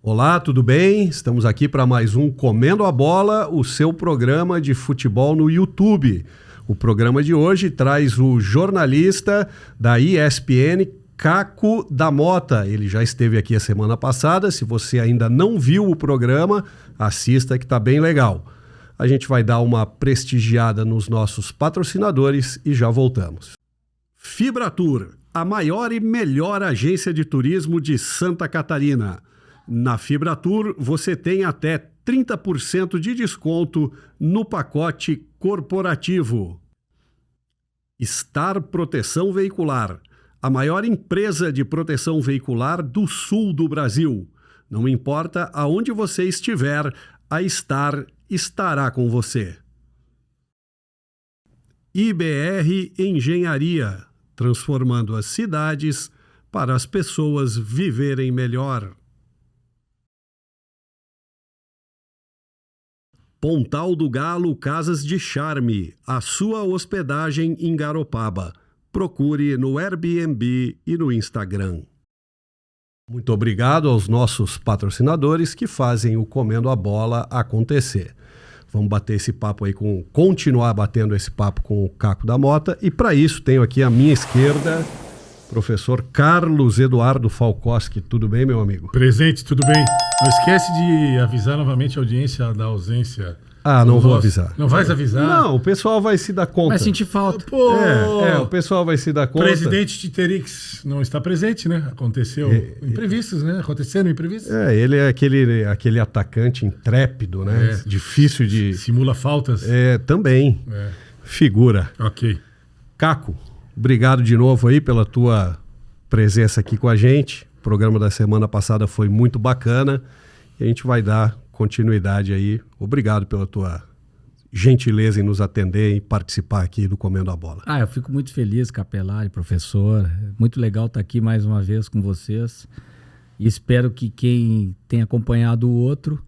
Olá, tudo bem? Estamos aqui para mais um Comendo a Bola, o seu programa de futebol no YouTube. O programa de hoje traz o jornalista da ESPN, Caco da Mota. Ele já esteve aqui a semana passada. Se você ainda não viu o programa, assista que está bem legal. A gente vai dar uma prestigiada nos nossos patrocinadores e já voltamos. Fibratur, a maior e melhor agência de turismo de Santa Catarina. Na Fibratur, você tem até 30% de desconto no pacote corporativo. Star Proteção Veicular, a maior empresa de proteção veicular do sul do Brasil. Não importa aonde você estiver, a Star estará com você. IBR Engenharia, transformando as cidades para as pessoas viverem melhor. Pontal do Galo Casas de Charme, a sua hospedagem em Garopaba. Procure no Airbnb e no Instagram. Muito obrigado aos nossos patrocinadores que fazem o Comendo a Bola acontecer. Vamos bater esse papo aí continuar batendo esse papo com o Caco da Mota. E para isso tenho aqui à minha esquerda professor Carlos Eduardo Falkowski. Tudo bem, meu amigo? Presente, tudo bem. Não esquece de avisar novamente a audiência da ausência. Ah, não vou avisar. Não vais avisar? Não, o pessoal vai se dar conta. Vai sentir falta. Pô, o pessoal vai se dar conta. O presidente Titerix não está presente, né? Aconteceu imprevistos, né? Aconteceram imprevistos. Ele é aquele atacante intrépido, né? Difícil de... Simula faltas. Também. Figura. Ok. Caco, obrigado de novo aí pela tua presença aqui com a gente. O programa da semana passada foi muito bacana e a gente vai dar continuidade aí. Obrigado pela tua gentileza em nos atender e participar aqui do Comendo a Bola. Eu fico muito feliz, Capelari, professor. Muito legal estar aqui mais uma vez com vocês. E espero que quem tem acompanhado o outro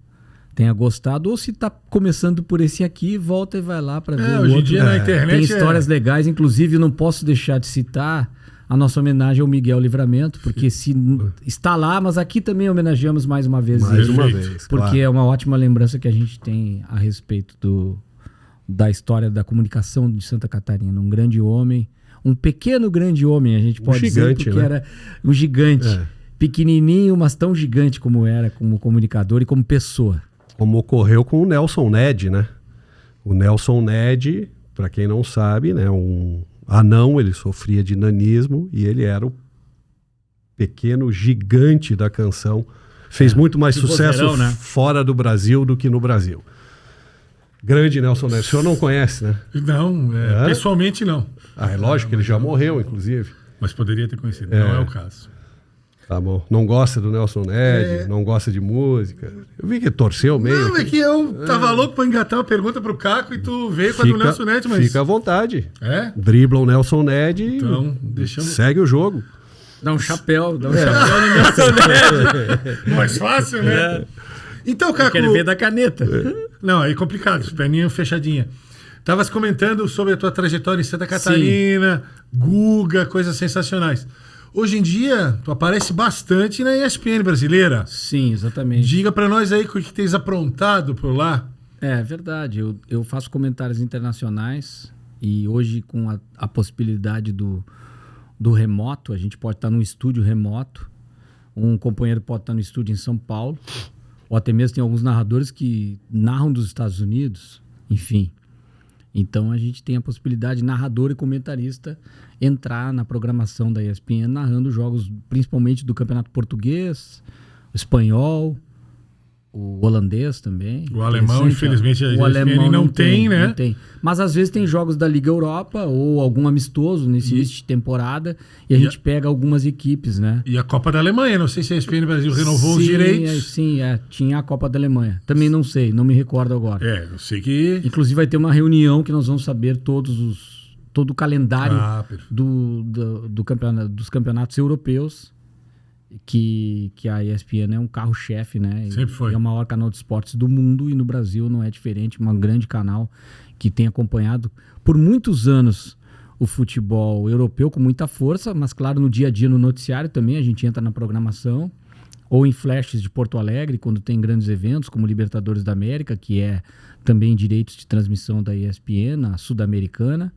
tenha gostado. Ou se está começando por esse aqui, volta e vai lá para ver o hoje outro. Em dia na internet tem histórias legais. Inclusive, não posso deixar de citar a nossa homenagem ao Miguel Livramento, porque está lá, mas aqui também homenageamos mais uma vez. Porque claro. É uma ótima lembrança que a gente tem a respeito da história da comunicação de Santa Catarina. Um grande homem, um pequeno grande homem, a gente pode dizer, porque né? Era um gigante. Pequenininho, mas tão gigante como era, como comunicador e como pessoa. Como ocorreu com o Nelson Ned, né? O Nelson Ned, para quem não sabe, né, um anão, ele sofria de nanismo e ele era o pequeno gigante da canção. Fez muito mais sucesso vozeirão, né? Fora do Brasil do que no Brasil. Grande Nelson Ned. O senhor não conhece, né? Não, pessoalmente não. É lógico que ele já morreu, inclusive. Mas poderia ter conhecido, não é o caso. Tá bom. Não gosta do Nelson Ned, não gosta de música. Eu vi que torceu meio. Não, é que eu tava louco pra engatar uma pergunta pro Caco e tu veio com a do Nelson Ned, mas... Fica à vontade. Dribla o Nelson Ned então, segue o jogo. Dá um chapéu no Nelson Ned. Mais fácil, né? Então, Caco... Quer ver da caneta. Não, aí é complicado, perninha fechadinha. Tavas comentando sobre a tua trajetória em Santa Catarina, Guga, coisas sensacionais. Hoje em dia, tu aparece bastante na ESPN brasileira. Sim, exatamente. Diga pra nós aí o que tens aprontado por lá. É verdade, eu faço comentários internacionais e hoje com a possibilidade do remoto, a gente pode estar num estúdio remoto, um companheiro pode estar no estúdio em São Paulo, ou até mesmo tem alguns narradores que narram dos Estados Unidos, enfim. Então a gente tem a possibilidade, narrador e comentarista, entrar na programação da ESPN narrando jogos principalmente do Campeonato Português, o espanhol, o holandês também. O alemão, infelizmente, a ESPN não tem, né? Não tem. Mas às vezes tem jogos da Liga Europa ou algum amistoso nesse início de temporada e a gente pega algumas equipes, né? E a Copa da Alemanha, não sei se a ESPN Brasil renovou os direitos. Sim, tinha a Copa da Alemanha. Também não sei, não me recordo agora. Eu sei que... Inclusive vai ter uma reunião que nós vamos saber todo o calendário dos campeonatos europeus, que a ESPN é um carro-chefe, né? Sempre foi. É o maior canal de esportes do mundo e no Brasil não é diferente, um grande canal que tem acompanhado por muitos anos o futebol europeu com muita força, mas claro, no dia a dia, no noticiário também, a gente entra na programação, ou em flashes de Porto Alegre, quando tem grandes eventos, como Libertadores da América, que é também direitos de transmissão da ESPN, a Sul-Americana,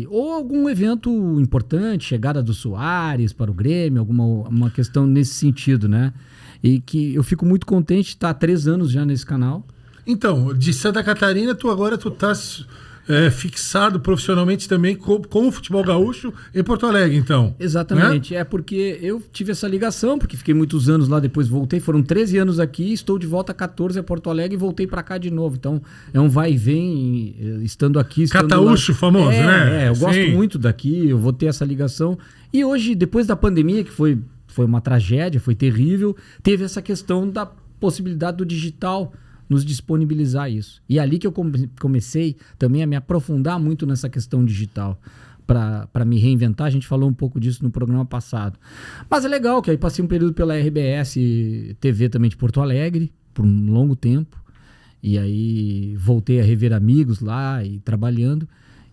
ou algum evento importante, chegada do Soares para o Grêmio, uma questão nesse sentido, né? E que eu fico muito contente de estar há 3 anos já nesse canal. Então, de Santa Catarina, tu estás fixado profissionalmente também com o futebol gaúcho em Porto Alegre, então. Exatamente. Né? É porque eu tive essa ligação, porque fiquei muitos anos lá, depois voltei. Foram 13 anos aqui, estou de volta a 14 a Porto Alegre e voltei para cá de novo. Então, é um vai e vem, estando aqui, estando Cataúcho lá. famoso, né? Eu gosto muito daqui, eu vou ter essa ligação. E hoje, depois da pandemia, que foi uma tragédia, foi terrível, teve essa questão da possibilidade do digital nos disponibilizar isso. E ali que eu comecei também a me aprofundar muito nessa questão digital, para me reinventar. A gente falou um pouco disso no programa passado. Mas é legal que aí passei um período pela RBS TV também de Porto Alegre, por um longo tempo, e aí voltei a rever amigos lá e trabalhando.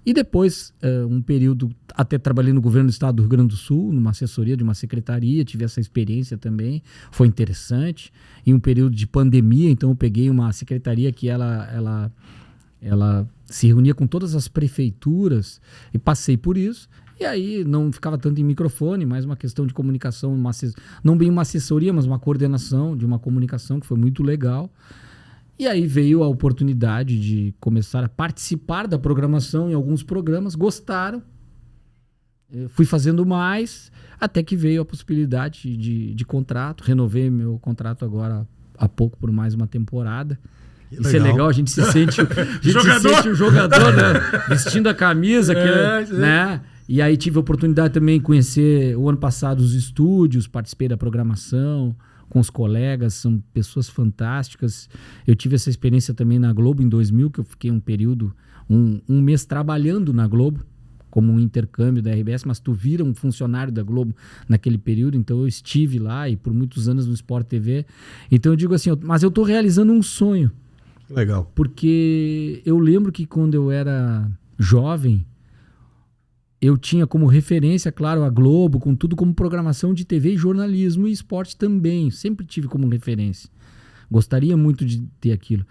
E depois, um período até trabalhei no governo do estado do Rio Grande do Sul, numa assessoria de uma secretaria, tive essa experiência também, foi interessante. Em um período de pandemia, então eu peguei uma secretaria que ela se reunia com todas as prefeituras e passei por isso. E aí não ficava tanto em microfone, mas uma questão de comunicação, não bem uma assessoria, mas uma coordenação de uma comunicação que foi muito legal. E aí veio a oportunidade de começar a participar da programação em alguns programas, gostaram, fui fazendo mais, até que veio a possibilidade de contrato, renovei meu contrato agora há pouco por mais uma temporada. Isso é legal, a gente se sente um jogador, né? Vestindo a camisa, né? E aí tive a oportunidade também de conhecer o ano passado os estúdios, participei da programação com os colegas, são pessoas fantásticas. Eu tive essa experiência também na Globo em 2000, que eu fiquei um período, um mês trabalhando na Globo, como um intercâmbio da RBS, mas tu vira um funcionário da Globo naquele período, então eu estive lá e por muitos anos no Sport TV. Então eu digo assim, mas eu tô realizando um sonho. Legal. Porque eu lembro que quando eu era jovem, eu tinha como referência, claro, a Globo, com tudo como programação de TV e jornalismo e esporte também. Sempre tive como referência. Gostaria muito de ter aquilo.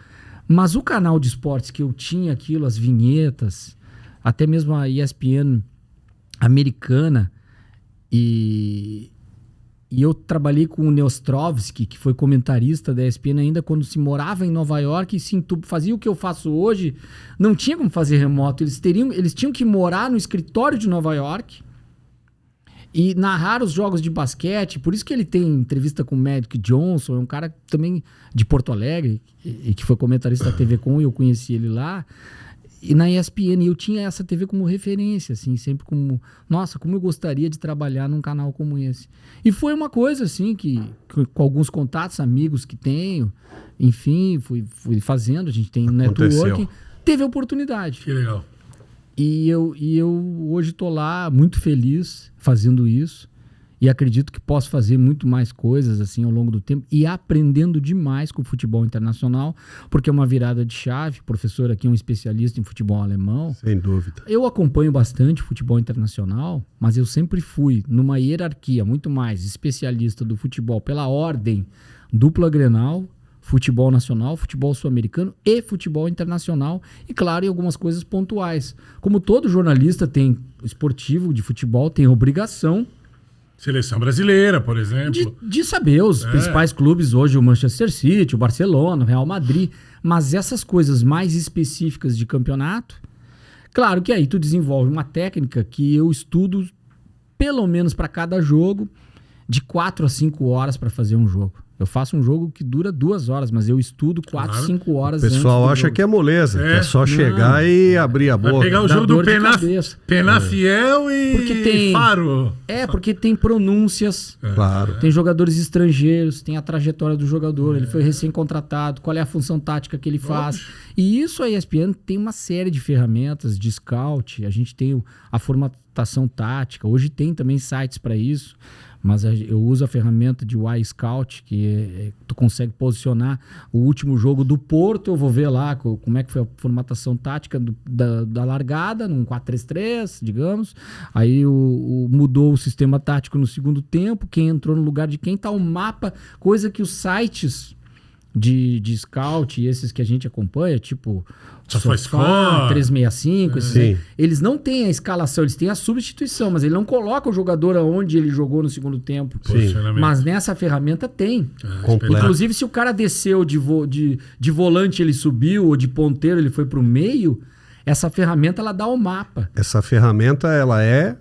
Mas o canal de esportes que eu tinha aquilo, as vinhetas, até mesmo a ESPN americana, e eu trabalhei com o Neostrovski, que foi comentarista da ESPN ainda quando se morava em Nova York, e sim, fazia o que eu faço hoje, não tinha como fazer remoto, eles tinham que morar no escritório de Nova York e narrar os jogos de basquete. Por isso que ele tem entrevista com o Magic Johnson, é um cara também de Porto Alegre, e que foi comentarista da TV Com, e eu conheci ele lá. E na ESPN eu tinha essa TV como referência, assim, sempre como, nossa, como eu gostaria de trabalhar num canal como esse. E foi uma coisa, assim, que com alguns contatos, amigos que tenho, enfim, fui fazendo, a gente tem um networking, teve a oportunidade. Que legal. E eu hoje tô lá muito feliz fazendo isso. E acredito que posso fazer muito mais coisas assim ao longo do tempo e aprendendo demais com o futebol internacional, porque é uma virada de chave. O professor aqui é um especialista em futebol alemão. Sem dúvida. Eu acompanho bastante futebol internacional, mas eu sempre fui numa hierarquia muito mais especialista do futebol pela ordem dupla Grenal, futebol nacional, futebol sul-americano e futebol internacional. E claro, em algumas coisas pontuais. Como todo jornalista esportivo de futebol tem obrigação Seleção brasileira, por exemplo. De saber os principais clubes hoje, o Manchester City, o Barcelona, o Real Madrid. Mas essas coisas mais específicas de campeonato, claro que aí tu desenvolve uma técnica que eu estudo pelo menos para cada jogo, de 4 a 5 horas para fazer um jogo. Eu faço um jogo que dura 2 horas, mas eu estudo 4, 5 horas antes. O pessoal acha que é moleza, que é só chegar e abrir a boca. Vai pegar o jogo do Penafiel e Faro. Porque tem pronúncias. Claro. Tem jogadores estrangeiros, tem a trajetória do jogador, ele foi recém-contratado, qual é a função tática que ele faz. E isso a ESPN tem uma série de ferramentas de scout, a gente tem a formatação tática, hoje tem também sites para isso, mas eu uso a ferramenta de Y-Scout, que tu consegue posicionar o último jogo do Porto, eu vou ver lá como é que foi a formatação tática da largada, num 4-3-3, digamos. Aí mudou o sistema tático no segundo tempo, quem entrou no lugar de quem, tá o mapa, coisa que os sites de scout e esses que a gente acompanha, tipo Sofá, 365, eles não têm a escalação, eles têm a substituição, mas ele não coloca o jogador aonde ele jogou no segundo tempo. Mas nessa ferramenta tem. Inclusive, se o cara desceu de volante, ele subiu, ou de ponteiro, ele foi pro meio, essa ferramenta ela dá o mapa. Essa ferramenta ela é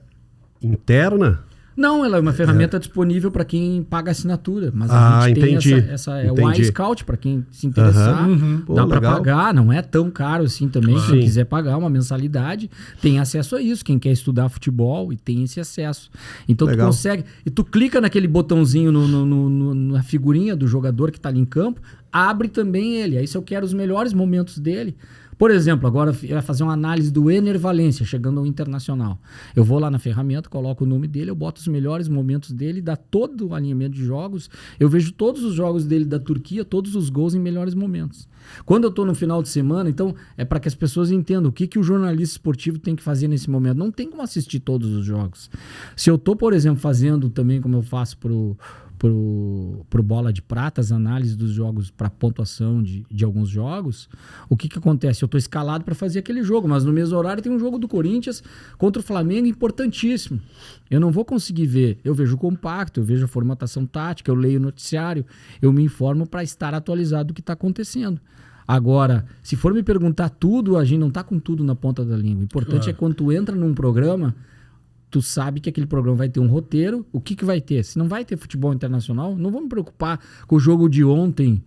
interna? Não, ela é uma ferramenta disponível para quem paga assinatura. Mas a gente tem essa o Y-Scout, para quem se interessar. Dá para pagar, não é tão caro assim também. Claro. Quem quiser pagar uma mensalidade, tem acesso a isso. Quem quer estudar futebol e tem esse acesso. Então tu consegue... E tu clica naquele botãozinho na figurinha do jogador que está ali em campo, abre também ele. Aí se eu quero os melhores momentos dele... Por exemplo, agora vai fazer uma análise do Ener Valencia, chegando ao Internacional. Eu vou lá na ferramenta, coloco o nome dele, eu boto os melhores momentos dele, dá todo o alinhamento de jogos. Eu vejo todos os jogos dele da Turquia, todos os gols em melhores momentos. Quando eu estou no final de semana, então, é para que as pessoas entendam o que o jornalista esportivo tem que fazer nesse momento. Não tem como assistir todos os jogos. Se eu estou, por exemplo, fazendo também, como eu faço pro Bola de Prata, as análises dos jogos para pontuação de alguns jogos, o que acontece? Eu estou escalado para fazer aquele jogo, mas no mesmo horário tem um jogo do Corinthians contra o Flamengo importantíssimo. Eu não vou conseguir ver. Eu vejo o compacto, eu vejo a formatação tática, eu leio o noticiário, eu me informo para estar atualizado do que está acontecendo. Agora, se for me perguntar tudo, a gente não está com tudo na ponta da língua. O importante é quando tu entra num programa, tu sabe que aquele programa vai ter um roteiro. O que vai ter? Se não vai ter futebol internacional, não vou me preocupar com o jogo de ontem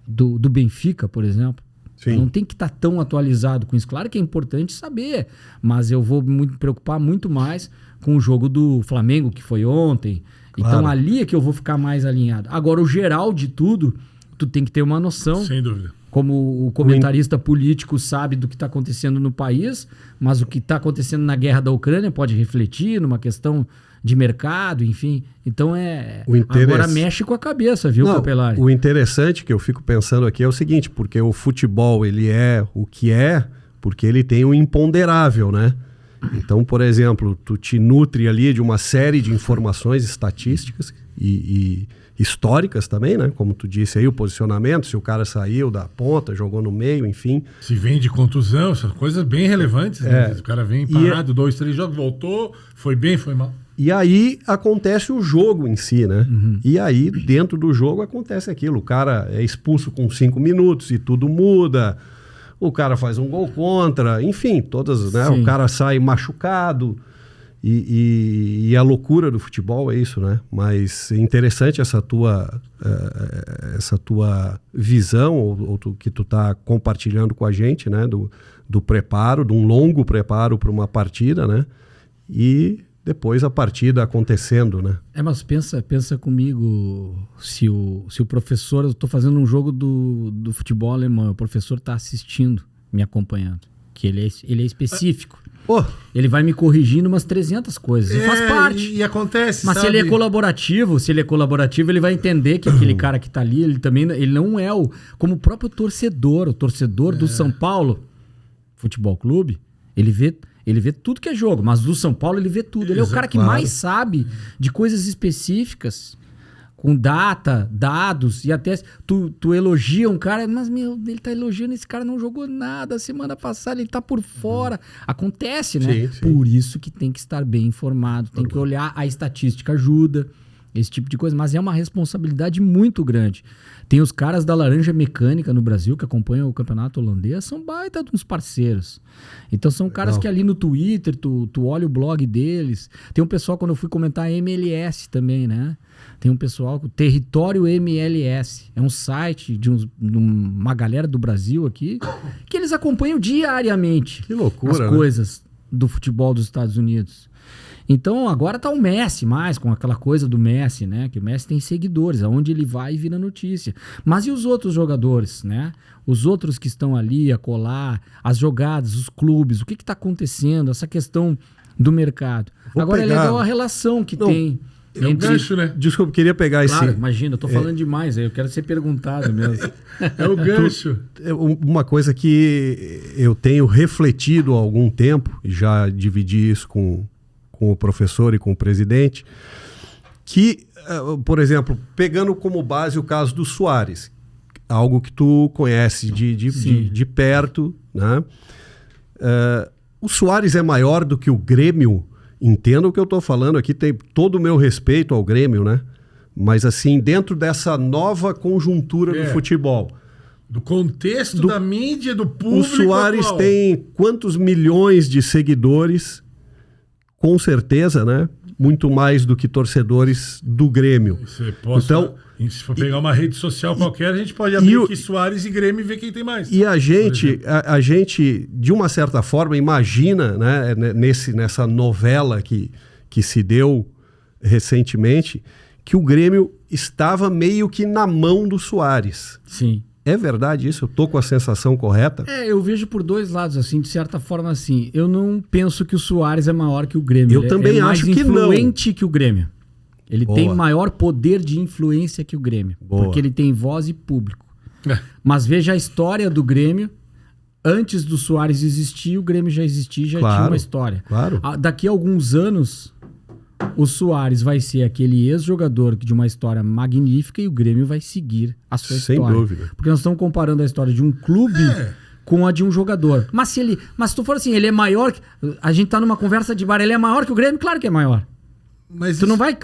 do Benfica, por exemplo. Sim. Não tem que estar tão atualizado com isso. Claro que é importante saber, mas eu vou me preocupar muito mais com o jogo do Flamengo, que foi ontem. Claro. Então ali é que eu vou ficar mais alinhado. Agora, o geral de tudo, tu tem que ter uma noção. Sem dúvida. Como o comentarista político sabe do que está acontecendo no país, mas o que está acontecendo na guerra da Ucrânia pode refletir numa questão de mercado, enfim. Então agora mexe com a cabeça, viu, Capelari? O interessante que eu fico pensando aqui é o seguinte, porque o futebol ele é o que é, porque ele tem o imponderável, né? Então, por exemplo, tu te nutre ali de uma série de informações estatísticas e históricas também, né? Como tu disse aí, o posicionamento, se o cara saiu da ponta, jogou no meio, enfim. Se vem de contusão, essas coisas bem relevantes. Né? O cara vem parado, 2, 3 jogos, voltou, foi bem, foi mal. E aí acontece o jogo em si, né? E aí, dentro do jogo, acontece aquilo. O cara é expulso com 5 minutos e tudo muda. O cara faz um gol contra, enfim, todas, né? O cara sai machucado. E a loucura do futebol é isso, né? Mas é interessante essa tua visão que tu tá compartilhando com a gente, né? Do preparo, de um longo preparo para uma partida, né? E depois a partida acontecendo, né? Mas pensa comigo, se o professor... Eu tô fazendo um jogo do futebol alemão, o professor tá assistindo, me acompanhando, que ele é específico. Ele vai me corrigindo umas 300 coisas. E faz parte. E acontece, mas sabe? Se ele é colaborativo, ele vai entender que aquele cara que tá ali, ele não é como o próprio torcedor. O torcedor do São Paulo Futebol Clube, ele vê tudo que é jogo. Mas do São Paulo, ele vê tudo. Ele é o cara que mais sabe de coisas específicas. Com dados, e até tu elogia um cara, mas ele tá elogiando, esse cara não jogou nada semana passada, ele tá por fora. Acontece, né? Sim. Por isso que tem que estar bem informado, tem que olhar, a estatística ajuda, esse tipo de coisa, mas é uma responsabilidade muito grande. Tem os caras da Laranja Mecânica no Brasil, que acompanham o campeonato holandês, são baita de uns parceiros. Então são caras que ali no Twitter, tu olha o blog deles. Tem um pessoal, quando eu fui comentar, a MLS também, né? Tem um pessoal, o Território MLS, é um site de uma galera do Brasil aqui, que eles acompanham diariamente. Que loucura, as coisas do futebol dos Estados Unidos. Então agora tá o Messi mais, com aquela coisa do Messi, né? Que o Messi tem seguidores, aonde ele vai vira notícia. Mas e os outros jogadores, né? Os outros que estão ali a colar, as jogadas, os clubes, o que tá acontecendo, essa questão do mercado. Agora é legal a relação que tem. É um gancho, né? Desculpa, queria pegar Claro, imagina, eu tô falando demais aí, eu quero ser perguntado mesmo. É o gancho. Uma coisa que eu tenho refletido há algum tempo, e já dividi isso com o professor e com o presidente, que, por exemplo, pegando como base o caso do Suárez, algo que tu conhece de perto, né? O Suárez é maior do que o Grêmio. Entenda o que eu estou falando aqui, tem todo o meu respeito ao Grêmio, né? Mas assim, dentro dessa nova conjuntura do futebol. Do contexto da mídia, do público. O Suárez atual. tem quantos milhões de seguidores? Com certeza, né? Muito mais do que torcedores do Grêmio. Então, se for pegar uma rede social qualquer, a gente pode abrir aqui Suárez e Grêmio e ver quem tem mais. E a gente, de uma certa forma, imagina, né, nessa novela que se deu recentemente, que o Grêmio estava meio que na mão do Suárez. Sim. É verdade isso? Eu tô com a sensação correta? Eu vejo por dois lados, assim, de certa forma, assim. Eu não penso que o Suárez é maior que o Grêmio. Eu também acho que não. Ele é mais influente que o Grêmio. Ele tem maior poder de influência que o Grêmio. Porque ele tem voz e público. Mas veja a história do Grêmio. Antes do Suárez existir, o Grêmio já existia, já tinha uma história. Claro. Daqui a alguns anos, o Suárez vai ser aquele ex-jogador de uma história magnífica e o Grêmio vai seguir a sua história. Sem dúvida. Porque nós estamos comparando a história de um clube com a de um jogador. Mas se tu for assim, ele é maior... A gente tá numa conversa de bar, ele é maior que o Grêmio? Claro que é maior. Mas tu não vai...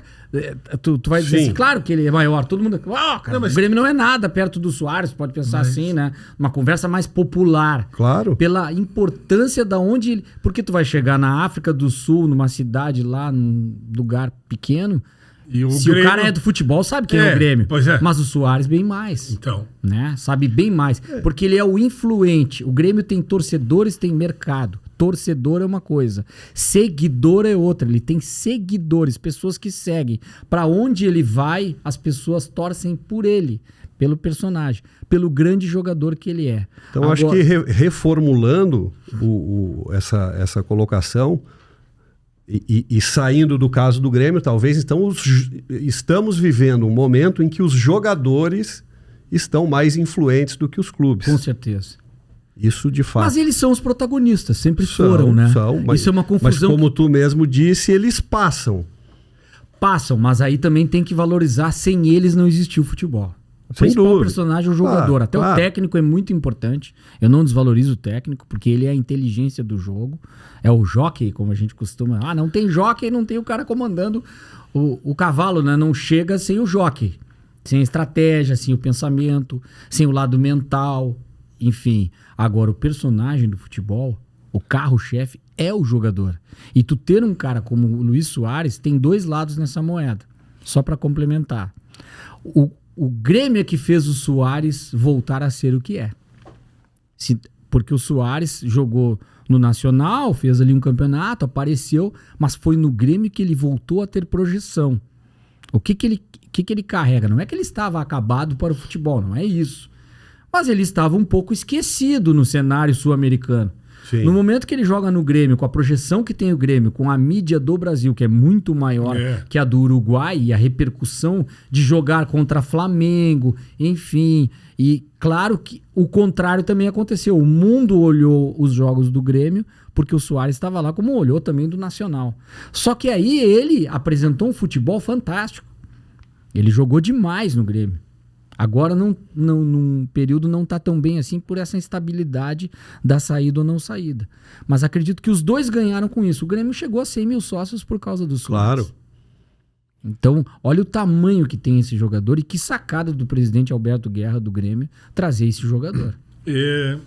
Tu vai dizer assim, claro que ele é maior. Todo mundo... cara, o Grêmio não é nada perto do Suárez, pode pensar assim, né? Uma conversa mais popular. Claro. Pela importância da onde ele... Porque tu vai chegar na África do Sul, numa cidade lá, num lugar pequeno... Se Grêmio... o cara é do futebol, sabe quem é o Grêmio. Pois é. Mas o Suárez bem mais. Então. Né? Sabe bem mais. Porque ele é o influente. O Grêmio tem torcedores, tem mercado. Torcedor é uma coisa. Seguidor é outra. Ele tem seguidores, pessoas que seguem. Para onde ele vai, as pessoas torcem por ele. Pelo personagem. Pelo grande jogador que ele é. Então, agora... acho que reformulando essa colocação... E saindo do caso do Grêmio, talvez estamos vivendo um momento em que os jogadores estão mais influentes do que os clubes. Com certeza. Isso de fato. Mas eles são os protagonistas, sempre foram, né? Isso é uma confusão. Mas como tu mesmo disse, eles passam. Passam, mas aí também tem que valorizar, sem eles não existiu o futebol. O principal personagem é o jogador. Até o técnico é muito importante. Eu não desvalorizo o técnico, porque ele é a inteligência do jogo. É o jockey, como a gente costuma... não tem jockey, não tem o cara comandando o cavalo, né? Não chega sem o jockey. Sem a estratégia, sem o pensamento, sem o lado mental, enfim. Agora, o personagem do futebol, o carro-chefe, é o jogador. E tu ter um cara como o Luis Suárez tem dois lados nessa moeda. Só para complementar. O Grêmio é que fez o Suárez voltar a ser o que é. Porque o Suárez jogou no Nacional, fez ali um campeonato, apareceu, mas foi no Grêmio que ele voltou a ter projeção. O que ele carrega? Não é que ele estava acabado para o futebol, não é isso. Mas ele estava um pouco esquecido no cenário sul-americano. Sim. No momento que ele joga no Grêmio, com a projeção que tem o Grêmio, com a mídia do Brasil, que é muito maior que a do Uruguai, e a repercussão de jogar contra Flamengo, enfim. E claro que o contrário também aconteceu. O mundo olhou os jogos do Grêmio, porque o Suárez estava lá, como olhou também do Nacional. Só que aí ele apresentou um futebol fantástico. Ele jogou demais no Grêmio. Agora, num período, não está tão bem assim por essa instabilidade da saída ou não saída. Mas acredito que os dois ganharam com isso. O Grêmio chegou a 100 mil sócios por causa do Suárez. Claro. Então, olha o tamanho que tem esse jogador e que sacada do presidente Alberto Guerra do Grêmio trazer esse jogador. Eu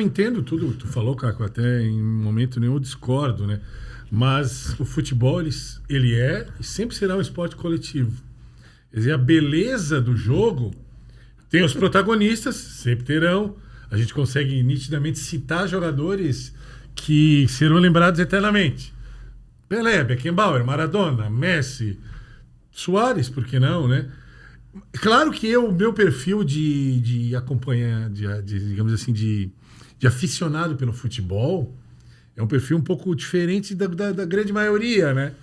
entendo tudo que tu falou, Caco, até em momento nenhum eu discordo, né? Mas o futebol, ele é e sempre será um esporte coletivo. Quer dizer, a beleza do jogo tem os protagonistas, sempre terão. A gente consegue nitidamente citar jogadores que serão lembrados eternamente. Pelé, Beckenbauer, Maradona, Messi, Suárez, por que não, né? Claro que o meu perfil de acompanhar, digamos assim, de aficionado pelo futebol é um perfil um pouco diferente da grande maioria, né?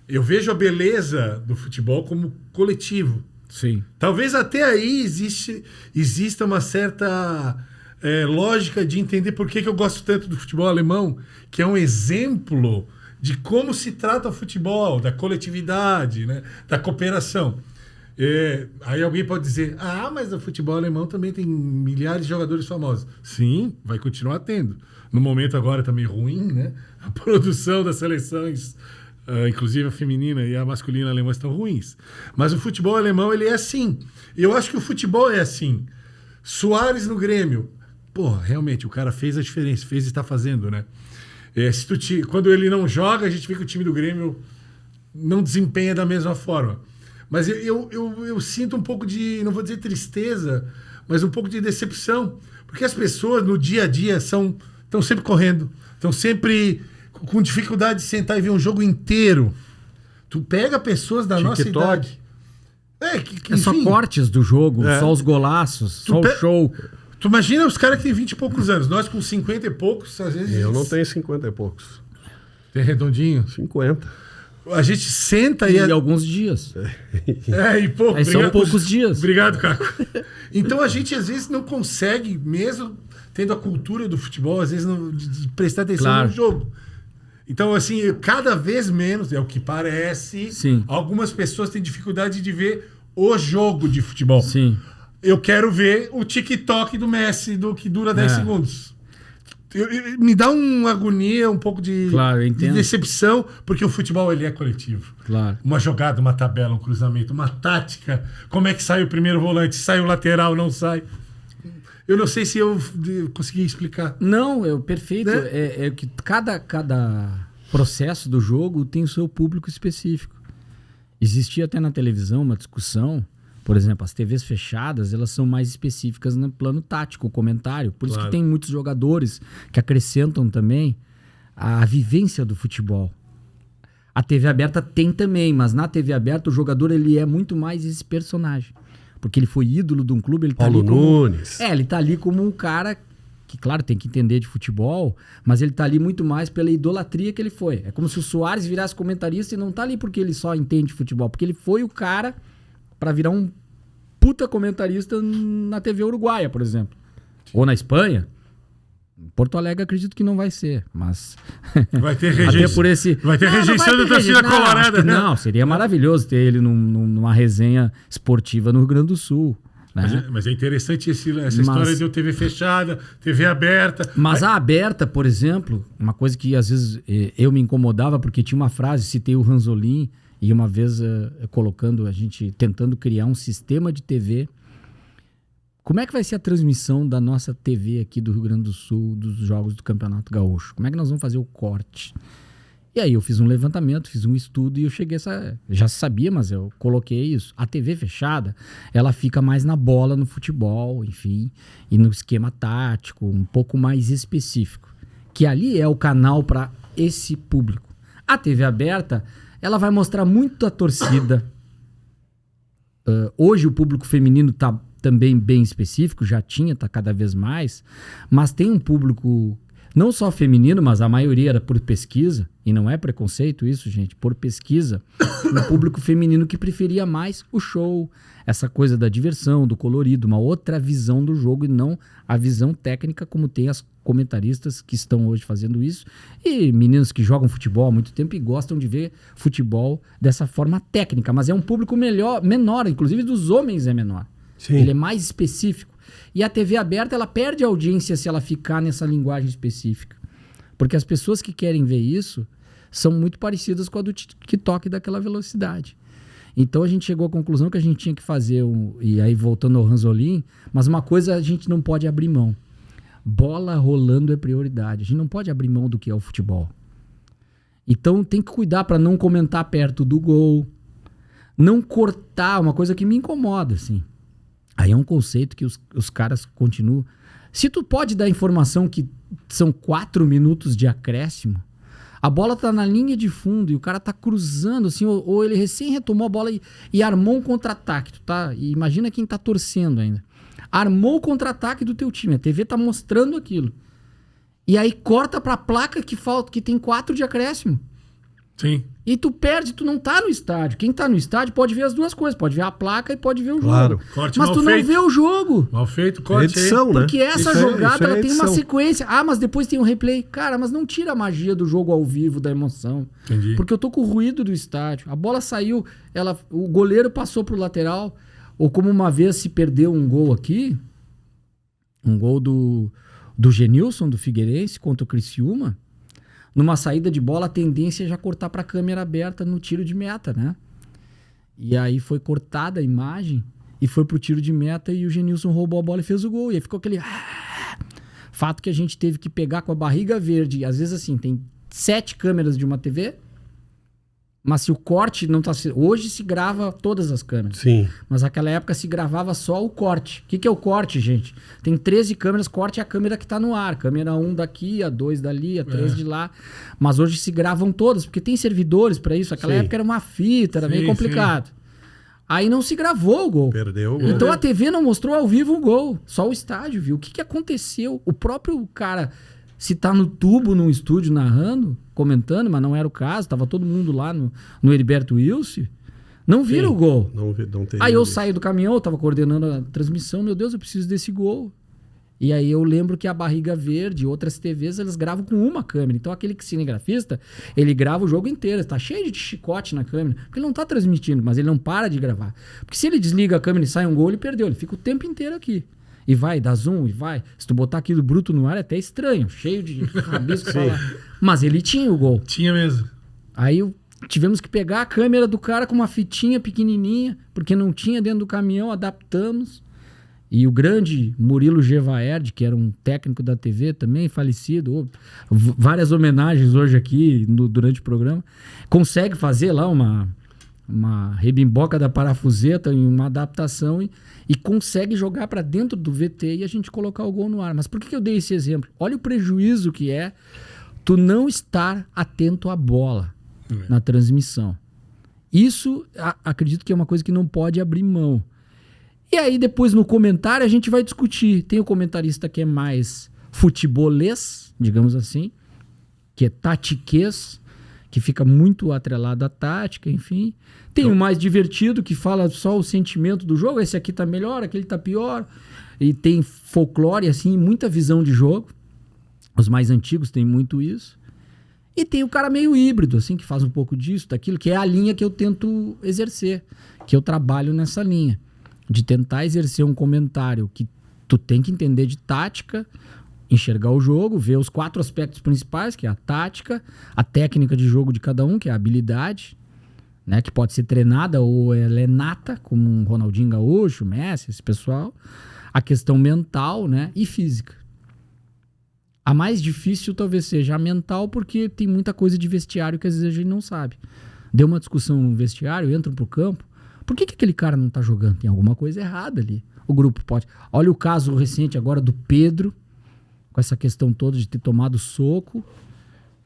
Eu vejo a beleza do futebol como coletivo. Sim. Talvez até aí exista uma certa lógica de entender por que eu gosto tanto do futebol alemão, que é um exemplo de como se trata o futebol, da coletividade, né? Da cooperação. Aí alguém pode dizer, mas o futebol alemão também tem milhares de jogadores famosos. Sim, vai continuar tendo. No momento agora também ruim, né? A produção das seleções, inclusive a feminina e a masculina alemã, estão ruins. Mas o futebol alemão, ele é assim. Eu acho que o futebol é assim. Suárez no Grêmio. Realmente, o cara fez a diferença, fez e está fazendo, né? Quando ele não joga, a gente vê que o time do Grêmio não desempenha da mesma forma. Mas eu sinto um pouco de, não vou dizer tristeza, mas um pouco de decepção. Porque as pessoas no dia a dia estão sempre correndo, estão sempre com dificuldade de sentar e ver um jogo inteiro. Tu pega pessoas da nossa idade. Enfim, só cortes do jogo, só os golaços, só o show. Tu imagina os caras que têm 20 e poucos anos. Nós com 50 e poucos, às vezes... Eu não tenho 50 e poucos. Tem redondinho? 50. A gente senta e... alguns dias. E pouco. Aí são poucos dias. Obrigado, Caco. Então a gente às vezes não consegue, mesmo tendo a cultura do futebol, às vezes de prestar atenção no jogo. Então, assim, cada vez menos, é o que parece, Sim. Algumas pessoas têm dificuldade de ver o jogo de futebol. Sim. Eu quero ver o TikTok do Messi, que dura 10 segundos. Me dá uma agonia, um pouco de decepção, porque o futebol ele é coletivo. Claro. Uma jogada, uma tabela, um cruzamento, uma tática. Como é que sai o primeiro volante? Sai o lateral, não sai? Eu não sei se eu consegui explicar. Não, perfeito. Né? É que cada processo do jogo tem o seu público específico. Existia até na televisão uma discussão. Por exemplo, as TVs fechadas, elas são mais específicas no plano tático, o comentário. Por isso que tem muitos jogadores que acrescentam também a vivência do futebol. A TV aberta tem também, mas na TV aberta o jogador ele é muito mais esse personagem. Porque ele foi ídolo de um clube, ele tá Paulo ali como... Nunes. Ele tá ali como um cara que, claro, tem que entender de futebol, mas ele tá ali muito mais pela idolatria que ele foi. É como se o Suárez virasse comentarista e não tá ali porque ele só entende futebol, porque ele foi o cara... para virar um puta comentarista na TV uruguaia, por exemplo. Ou na Espanha. Em Porto Alegre acredito que não vai ser, mas... Vai ter rejeição. Até por esse... Vai ter rejeição da torcida colorada. Não, seria maravilhoso ter ele numa resenha esportiva no Rio Grande do Sul. Né? Mas é interessante essa história de TV fechada, TV aberta. Mas a aberta, por exemplo, uma coisa que às vezes eu me incomodava, porque tinha uma frase, citei o Ranzolin, e uma vez tentando criar um sistema de TV. Como é que vai ser a transmissão da nossa TV aqui do Rio Grande do Sul, dos jogos do Campeonato Gaúcho? Como é que nós vamos fazer o corte? E aí eu fiz um levantamento, fiz um estudo e eu cheguei já sabia, mas eu coloquei isso. A TV fechada, ela fica mais na bola no futebol, enfim, e no esquema tático, um pouco mais específico. Que ali é o canal para esse público. A TV aberta... ela vai mostrar muito a torcida. Hoje o público feminino está também bem específico, já está cada vez mais, mas tem um público não só feminino, mas a maioria era por pesquisa, e não é preconceito isso, gente, por pesquisa, um público feminino que preferia mais o show, essa coisa da diversão, do colorido, uma outra visão do jogo e não a visão técnica como tem as comentaristas que estão hoje fazendo isso e meninos que jogam futebol há muito tempo e gostam de ver futebol dessa forma técnica, mas é um público menor, inclusive dos homens é menor. Sim. Ele é mais específico. E a TV aberta, ela perde a audiência se ela ficar nessa linguagem específica. Porque as pessoas que querem ver isso são muito parecidas com a do TikTok daquela velocidade. Então a gente chegou à conclusão que a gente tinha que fazer, e aí voltando ao Ranzolin, mas uma coisa a gente não pode abrir mão. Bola rolando é prioridade. A gente não pode abrir mão do que é o futebol. Então tem que cuidar para não comentar perto do gol. Não cortar, uma coisa que me incomoda, assim. Aí é um conceito que os caras continuam. Se tu pode dar informação que são 4 minutos de acréscimo, A bola tá na linha de fundo e o cara tá cruzando, assim, ou ele recém retomou a bola e armou um contra-ataque, tá? E imagina quem tá torcendo ainda. Armou o contra-ataque do teu time, a TV tá mostrando aquilo. E aí corta pra placa que tem 4 de acréscimo. Sim. E tu perde, tu não tá no estádio. Quem tá no estádio pode ver as duas coisas. Pode ver a placa e pode ver o Claro. jogo. Corte mas mal tu feito. não vê o jogo. Mal feito, corte Edição, aí. né? Porque essa Isso jogada ela tem uma edição. sequência. Ah, mas depois tem um replay. Cara, mas não tira a magia do jogo ao vivo, da emoção. Entendi. Porque eu tô com o ruído do estádio. A bola saiu, o goleiro passou pro lateral. Ou como uma vez se perdeu um gol aqui, um gol do Genilson, do Figueirense, contra o Criciúma. Numa saída de bola, a tendência é já cortar pra câmera aberta no tiro de meta, né? E aí foi cortada a imagem e foi pro tiro de meta e o Genilson roubou a bola e fez o gol. E aí ficou aquele... Fato que a gente teve que pegar com a barriga verde. Às vezes, assim, tem 7 câmeras de uma TV, mas se o corte não tá... Hoje se grava todas as câmeras. Sim. Mas naquela época se gravava só o corte. O que é o corte, gente? Tem 13 câmeras, corte é a câmera que tá no ar. Câmera 1 daqui, a 2 dali, a 3 de lá. Mas hoje se gravam todas, porque tem servidores pra isso. Naquela Sim. época era uma fita, era Sim, meio complicado. Aí não se gravou o gol. Perdeu o gol. Então a TV não mostrou ao vivo o gol. Só o estádio viu. O que aconteceu? O próprio cara, se tá no tubo, num estúdio narrando, comentando, mas não era o caso, tava todo mundo lá no Heriberto Wilson, não viram o gol. Não teria Aí eu visto. saí do caminhão, eu tava coordenando a transmissão, meu Deus, eu preciso desse gol. E aí eu lembro que a Barriga Verde e outras TVs, eles gravam com uma câmera. Então aquele cinegrafista, ele grava o jogo inteiro, tá cheio de chicote na câmera, porque ele não tá transmitindo, mas ele não para de gravar. Porque se ele desliga a câmera e sai um gol, ele perdeu, ele fica o tempo inteiro aqui. E vai, dá zoom, e vai. Se tu botar aquilo bruto no ar, é até estranho, cheio de rabisco pra lá. Mas ele tinha o gol. Tinha mesmo. Aí tivemos que pegar a câmera do cara com uma fitinha pequenininha, porque não tinha dentro do caminhão, adaptamos. E o grande Murilo Gevaerd, que era um técnico da TV também, falecido, várias homenagens hoje aqui durante o programa, consegue fazer lá uma rebimboca da parafuseta em uma adaptação e consegue jogar para dentro do VT e a gente colocar o gol no ar. Mas por que eu dei esse exemplo? Olha o prejuízo que é tu não estar atento à bola na transmissão. Isso, acredito que é uma coisa que não pode abrir mão. E aí depois no comentário a gente vai discutir. Tem o comentarista que é mais futebolês, digamos assim, que é tatiquês, que fica muito atrelado à tática, enfim. Tem o mais divertido, que fala só o sentimento do jogo. Esse aqui tá melhor, aquele tá pior. E tem folclore, assim, muita visão de jogo. Os mais antigos têm muito isso. E tem o cara meio híbrido, assim, que faz um pouco disso, daquilo, que é a linha que eu tento exercer, que eu trabalho nessa linha. De tentar exercer um comentário que tu tem que entender de tática, enxergar o jogo, ver os 4 aspectos principais, que é a tática, a técnica de jogo de cada um, que é a habilidade, né, que pode ser treinada ou ela é nata, como um Ronaldinho Gaúcho, Messi, esse pessoal, a questão mental, né, e física. A mais difícil talvez seja a mental, porque tem muita coisa de vestiário que às vezes a gente não sabe. Deu uma discussão no vestiário, entram pro campo, por que aquele cara não tá jogando? Tem alguma coisa errada ali. O grupo pode... Olha o caso recente agora do Pedro, com essa questão toda de ter tomado soco,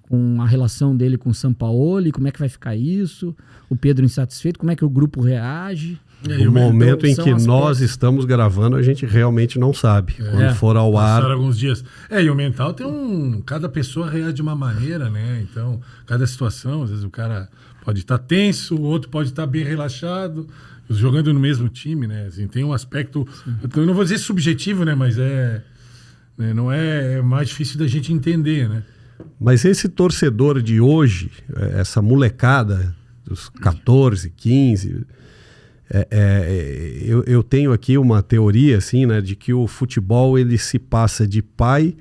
com a relação dele com o Sampaoli, como é que vai ficar isso? O Pedro insatisfeito, como é que o grupo reage? No momento em que aspectos. nós estamos gravando, a gente realmente não sabe. Quando for ao ar... Passaram alguns dias. E o mental tem cada pessoa reage de uma maneira, né? Então, cada situação, às vezes o cara pode estar tenso, o outro pode estar bem relaxado, jogando no mesmo time, né? Assim, tem um aspecto, eu não vou dizer subjetivo, né? Mas não é mais difícil da gente entender, né? Mas esse torcedor de hoje, essa molecada dos 14, 15... eu tenho aqui uma teoria assim, né, de que o futebol ele se passa de pai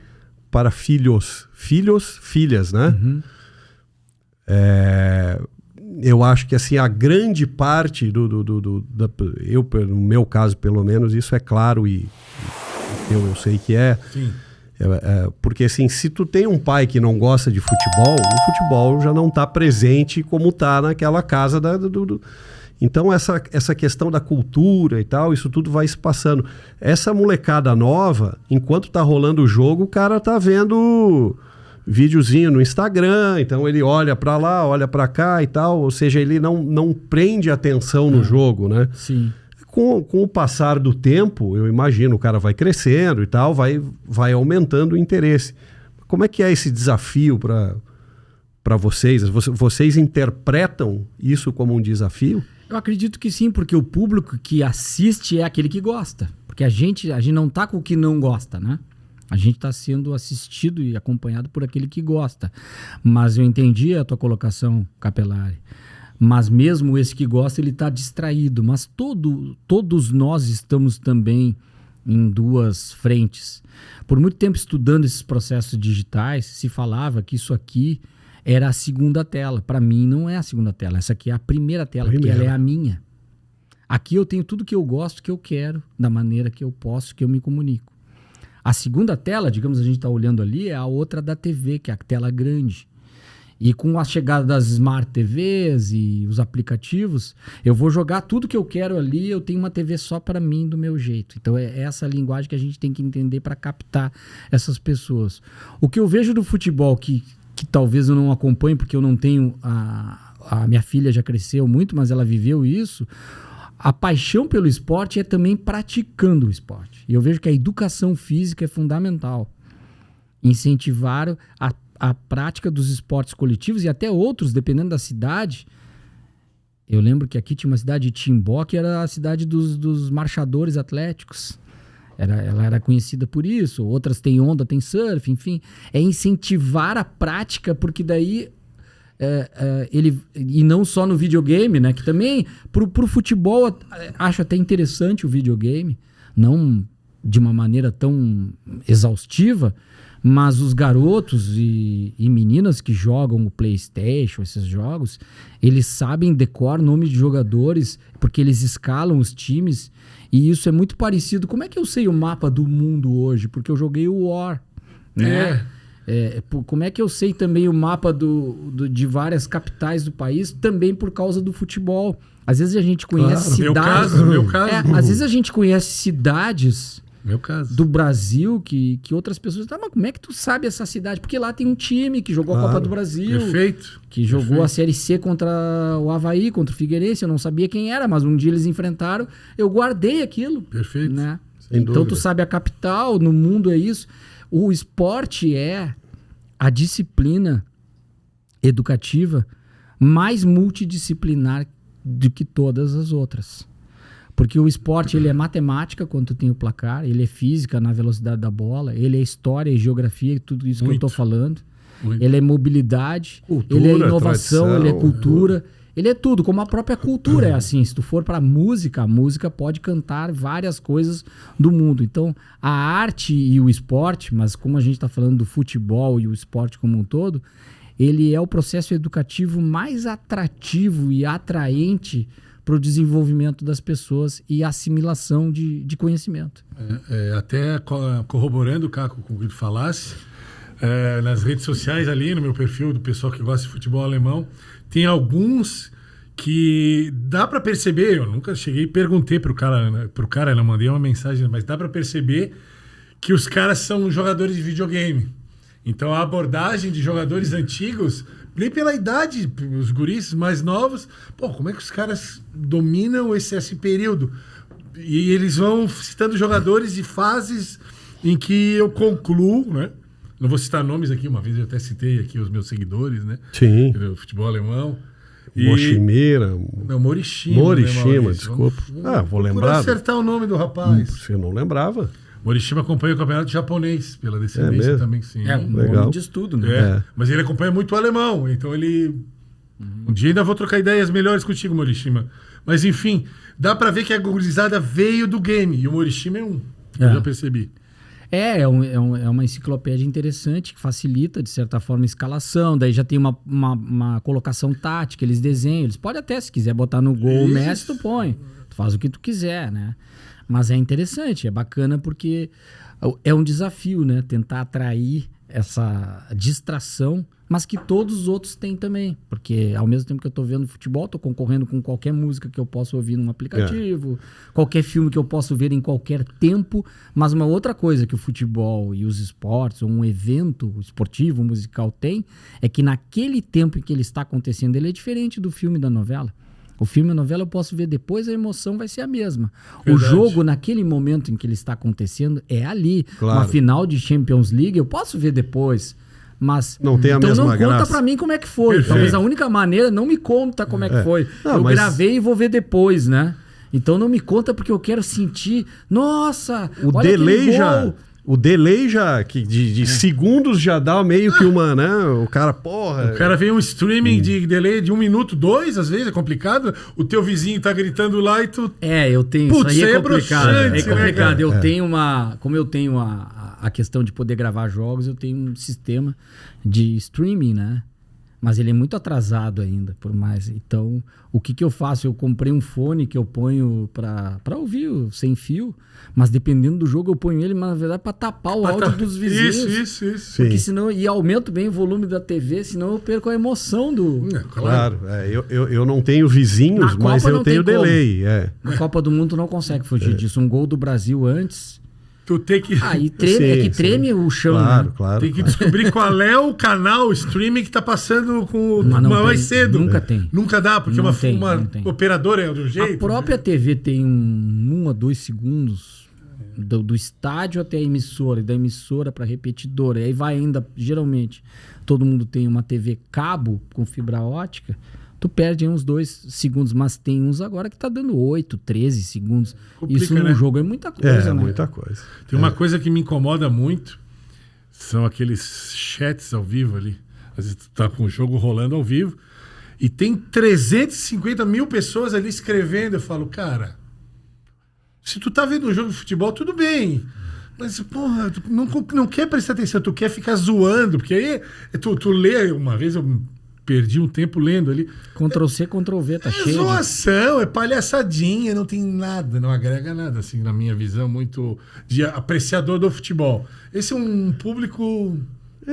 para filhos, filhas, né? Uhum. Eu acho que assim a grande parte no meu caso pelo menos isso é claro e eu sei que é. Sim. Porque assim, se tu tem um pai que não gosta de futebol, o futebol já não está presente como está naquela casa Então essa questão da cultura e tal, isso tudo vai se passando. Essa molecada nova, enquanto tá rolando o jogo, o cara tá vendo videozinho no Instagram, então ele olha para lá, olha para cá e tal, ou seja, ele não prende atenção no jogo, né? Sim. Com o passar do tempo, eu imagino, o cara vai crescendo e tal, vai aumentando o interesse. Como é que é esse desafio para vocês? Vocês interpretam isso como um desafio? Eu acredito que sim, porque o público que assiste é aquele que gosta. Porque a gente não tá com o que não gosta, né? A gente está sendo assistido e acompanhado por aquele que gosta. Mas eu entendi a tua colocação, Capelari. Mas mesmo esse que gosta, ele está distraído. Mas todos nós estamos também em duas frentes. Por muito tempo estudando esses processos digitais, se falava que isso aqui era a segunda tela. Para mim não é a segunda tela. Essa aqui é a primeira tela, porque ela é a minha. Aqui eu tenho tudo que eu gosto, que eu quero, da maneira que eu posso, que eu me comunico. A segunda tela, digamos, a gente está olhando ali, é a outra da TV, que é a tela grande. E com a chegada das Smart TVs e os aplicativos, eu vou jogar tudo que eu quero ali, eu tenho uma TV só para mim, do meu jeito. Então é essa linguagem que a gente tem que entender para captar essas pessoas. O que eu vejo do futebol, que talvez eu não acompanhe, porque eu não tenho... A minha filha já cresceu muito, mas ela viveu isso. A paixão pelo esporte é também praticando o esporte. E eu vejo que a educação física é fundamental. Incentivar a prática dos esportes coletivos e até outros, dependendo da cidade. Eu lembro que aqui tinha uma cidade de Timbó, que era a cidade dos marchadores atléticos. Ela era conhecida por isso. Outras têm onda, tem surf, enfim. É incentivar a prática, porque daí... e não só no videogame, né? Que também, pro futebol, acho até interessante o videogame. Não de uma maneira tão exaustiva, mas os garotos e meninas que jogam o PlayStation, esses jogos, eles sabem decorar nome de jogadores, porque eles escalam os times, e isso é muito parecido. Como é que eu sei o mapa do mundo hoje? Porque eu joguei o War, né? Como é que eu sei também o mapa de várias capitais do país? Também por causa do futebol. Às vezes a gente conhece cidades... Meu caso. Às vezes a gente conhece cidades... Meu caso. Do Brasil, que outras pessoas... Mas como é que tu sabe essa cidade? Porque lá tem um time que jogou a Copa do Brasil. Perfeito. Que jogou a Série C contra o Avaí, contra o Figueirense. Eu não sabia quem era, mas um dia eles enfrentaram. Eu guardei aquilo. Perfeito. Né? Sem então dúvida. tu sabe a capital, no mundo é isso. O esporte é a disciplina educativa mais multidisciplinar do que todas as outras. Porque o esporte, ele é matemática, quando tu tem o placar, ele é física na velocidade da bola, ele é história e geografia, tudo isso que eu estou falando. Ele é mobilidade, Cultura, ele é inovação, tradição, ele é cultura, ele é tudo, como a própria cultura é assim. Se tu for para a música pode cantar várias coisas do mundo. Então, a arte e o esporte, mas como a gente está falando do futebol e o esporte como um todo, ele é o processo educativo mais atrativo e atraente para o desenvolvimento das pessoas e assimilação de conhecimento. Até corroborando, Caco, com o que tu falasse, nas redes sociais ali, no meu perfil do pessoal que gosta de futebol alemão, tem alguns que dá para perceber, eu nunca cheguei e perguntei pro cara, não mandei uma mensagem, mas dá para perceber que os caras são jogadores de videogame. Então a abordagem de jogadores antigos, nem pela idade, os guris mais novos, como é que os caras dominam esse período? E eles vão citando jogadores de fases em que eu concluo, né? Não vou citar nomes aqui, uma vez eu até citei aqui os meus seguidores, né? Sim. Do futebol alemão. Mochimeira. Não, Morishima. Morishima, né, desculpa. Vou lembrar. lembrar. Acertar o nome do rapaz. Você não lembrava? Morishima acompanha o campeonato japonês, pela descendência também, sim. Legal. Nome diz tudo, né? Mas ele acompanha muito o alemão, então ele... Um dia ainda vou trocar ideias melhores contigo, Morishima. Mas enfim, dá pra ver que a gurizada veio do game, e o Morishima é um. Eu já percebi. É uma enciclopédia interessante que facilita, de certa forma, a escalação. Daí já tem uma colocação tática, eles desenham. Eles podem até, se quiser botar no gol o Messi, tu põe. Tu faz o que tu quiser, né? Mas é interessante, é bacana porque é um desafio, né? Tentar atrair essa distração, mas que todos os outros têm também. Porque ao mesmo tempo que eu tô vendo futebol, tô concorrendo com qualquer música que eu possa ouvir num aplicativo, qualquer filme que eu possa ver em qualquer tempo. Mas uma outra coisa que o futebol e os esportes, ou um evento esportivo, musical tem, é que naquele tempo em que ele está acontecendo, ele é diferente do filme e da novela. O filme e a novela eu posso ver depois, a emoção vai ser a mesma. Verdade. O jogo, naquele momento em que ele está acontecendo, é ali. Claro. Uma final de Champions League, eu posso ver depois. Mas não tem a mesma não graça. Conta pra mim como é que foi. Perfeito. Talvez a única maneira, não me conta como é que foi. Não, eu gravei e vou ver depois, né? Então não me conta porque eu quero sentir. Nossa, o delay já. O delay já, de segundos já dá meio que uma, né? O cara, porra... O cara vem um streaming de delay de 1 minuto, 2, às vezes, é complicado. O teu vizinho tá gritando lá e tu... eu tenho... Putz, isso aí é complicado. É complicado. Né, eu tenho uma... Como eu tenho a questão de poder gravar jogos, eu tenho um sistema de streaming, né? Mas ele é muito atrasado ainda, por mais. Então, o que eu faço? Eu comprei um fone que eu ponho pra ouvir sem fio, mas dependendo do jogo eu ponho ele, mas na verdade para tapar o áudio dos vizinhos. Isso. Porque senão, e aumento bem o volume da TV, senão eu perco a emoção do... Claro, eu não tenho vizinhos, mas eu tenho delay. Na Copa do Mundo tu não consegue fugir disso. Um gol do Brasil antes... Tu tem que... e treme, treme o chão, claro, né? Claro. Tem que descobrir qual é o canal, o streaming que tá passando com mais cedo. Nunca tem. Nunca dá, porque não uma operadora é do jeito. A própria TV tem 1 a 2 segundos do estádio até a emissora, e da emissora para repetidora. E aí vai ainda, geralmente, todo mundo tem uma TV cabo com fibra ótica, tu perde uns 2 segundos, mas tem uns agora que tá dando 8, 13 segundos. Complica, isso num jogo é muita coisa, né? Muita coisa. Tem uma coisa que me incomoda muito, são aqueles chats ao vivo ali. Às vezes tu tá com o jogo rolando ao vivo e tem 350 mil pessoas ali escrevendo. Eu falo, cara, se tu tá vendo um jogo de futebol, tudo bem. Mas, porra, tu não quer prestar atenção, tu quer ficar zoando, porque aí tu lê, uma vez eu... perdi um tempo lendo ali. Ctrl-C, Ctrl-V, tá cheio. É zoação, é palhaçadinha, não tem nada, não agrega nada, assim, na minha visão, muito de apreciador do futebol. Esse é um público...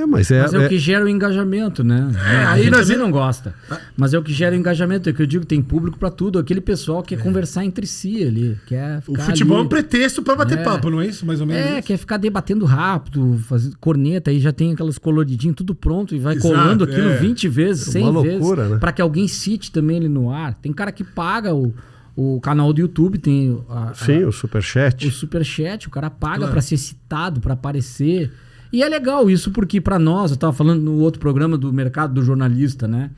Mas é o que gera o engajamento, né? A gente também não gosta. Mas é o que gera o engajamento. É que eu digo, tem público pra tudo. Aquele pessoal quer conversar entre si ali. Quer ficar o futebol ali. É um pretexto pra bater papo, não é isso? Mais ou menos isso? Quer ficar debatendo rápido, fazer corneta, aí já tem aquelas coloridinhas, tudo pronto, e vai colando aquilo 20 vezes, 100 loucura, vezes, né? Pra que alguém cite também ele no ar. Tem cara que paga o canal do YouTube, tem o Superchat. O Superchat, o cara paga pra ser citado, pra aparecer. E é legal isso, porque para nós, eu estava falando no outro programa do mercado do jornalista, né?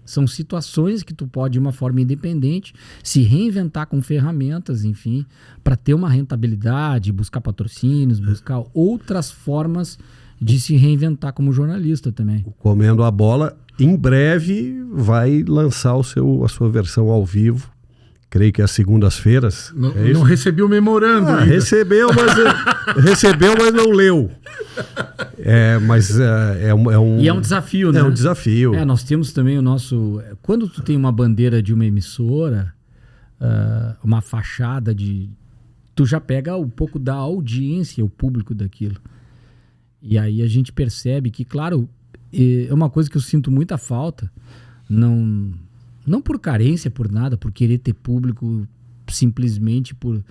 São situações que tu pode, de uma forma independente, se reinventar com ferramentas, enfim, para ter uma rentabilidade, buscar patrocínios, buscar outras formas de se reinventar como jornalista também. O Comendo a Bola, em breve, vai lançar a sua versão ao vivo. Creio que é às segundas-feiras. Não recebi o memorando. Recebeu, mas não leu. E é um desafio, né? É um desafio. Nós temos também o nosso... Quando tu tem uma bandeira de uma emissora, uma fachada de... Tu já pega um pouco da audiência, o público daquilo. E aí a gente percebe que, claro, é uma coisa que eu sinto muita falta. Não por carência, por nada, por querer ter público simplesmente por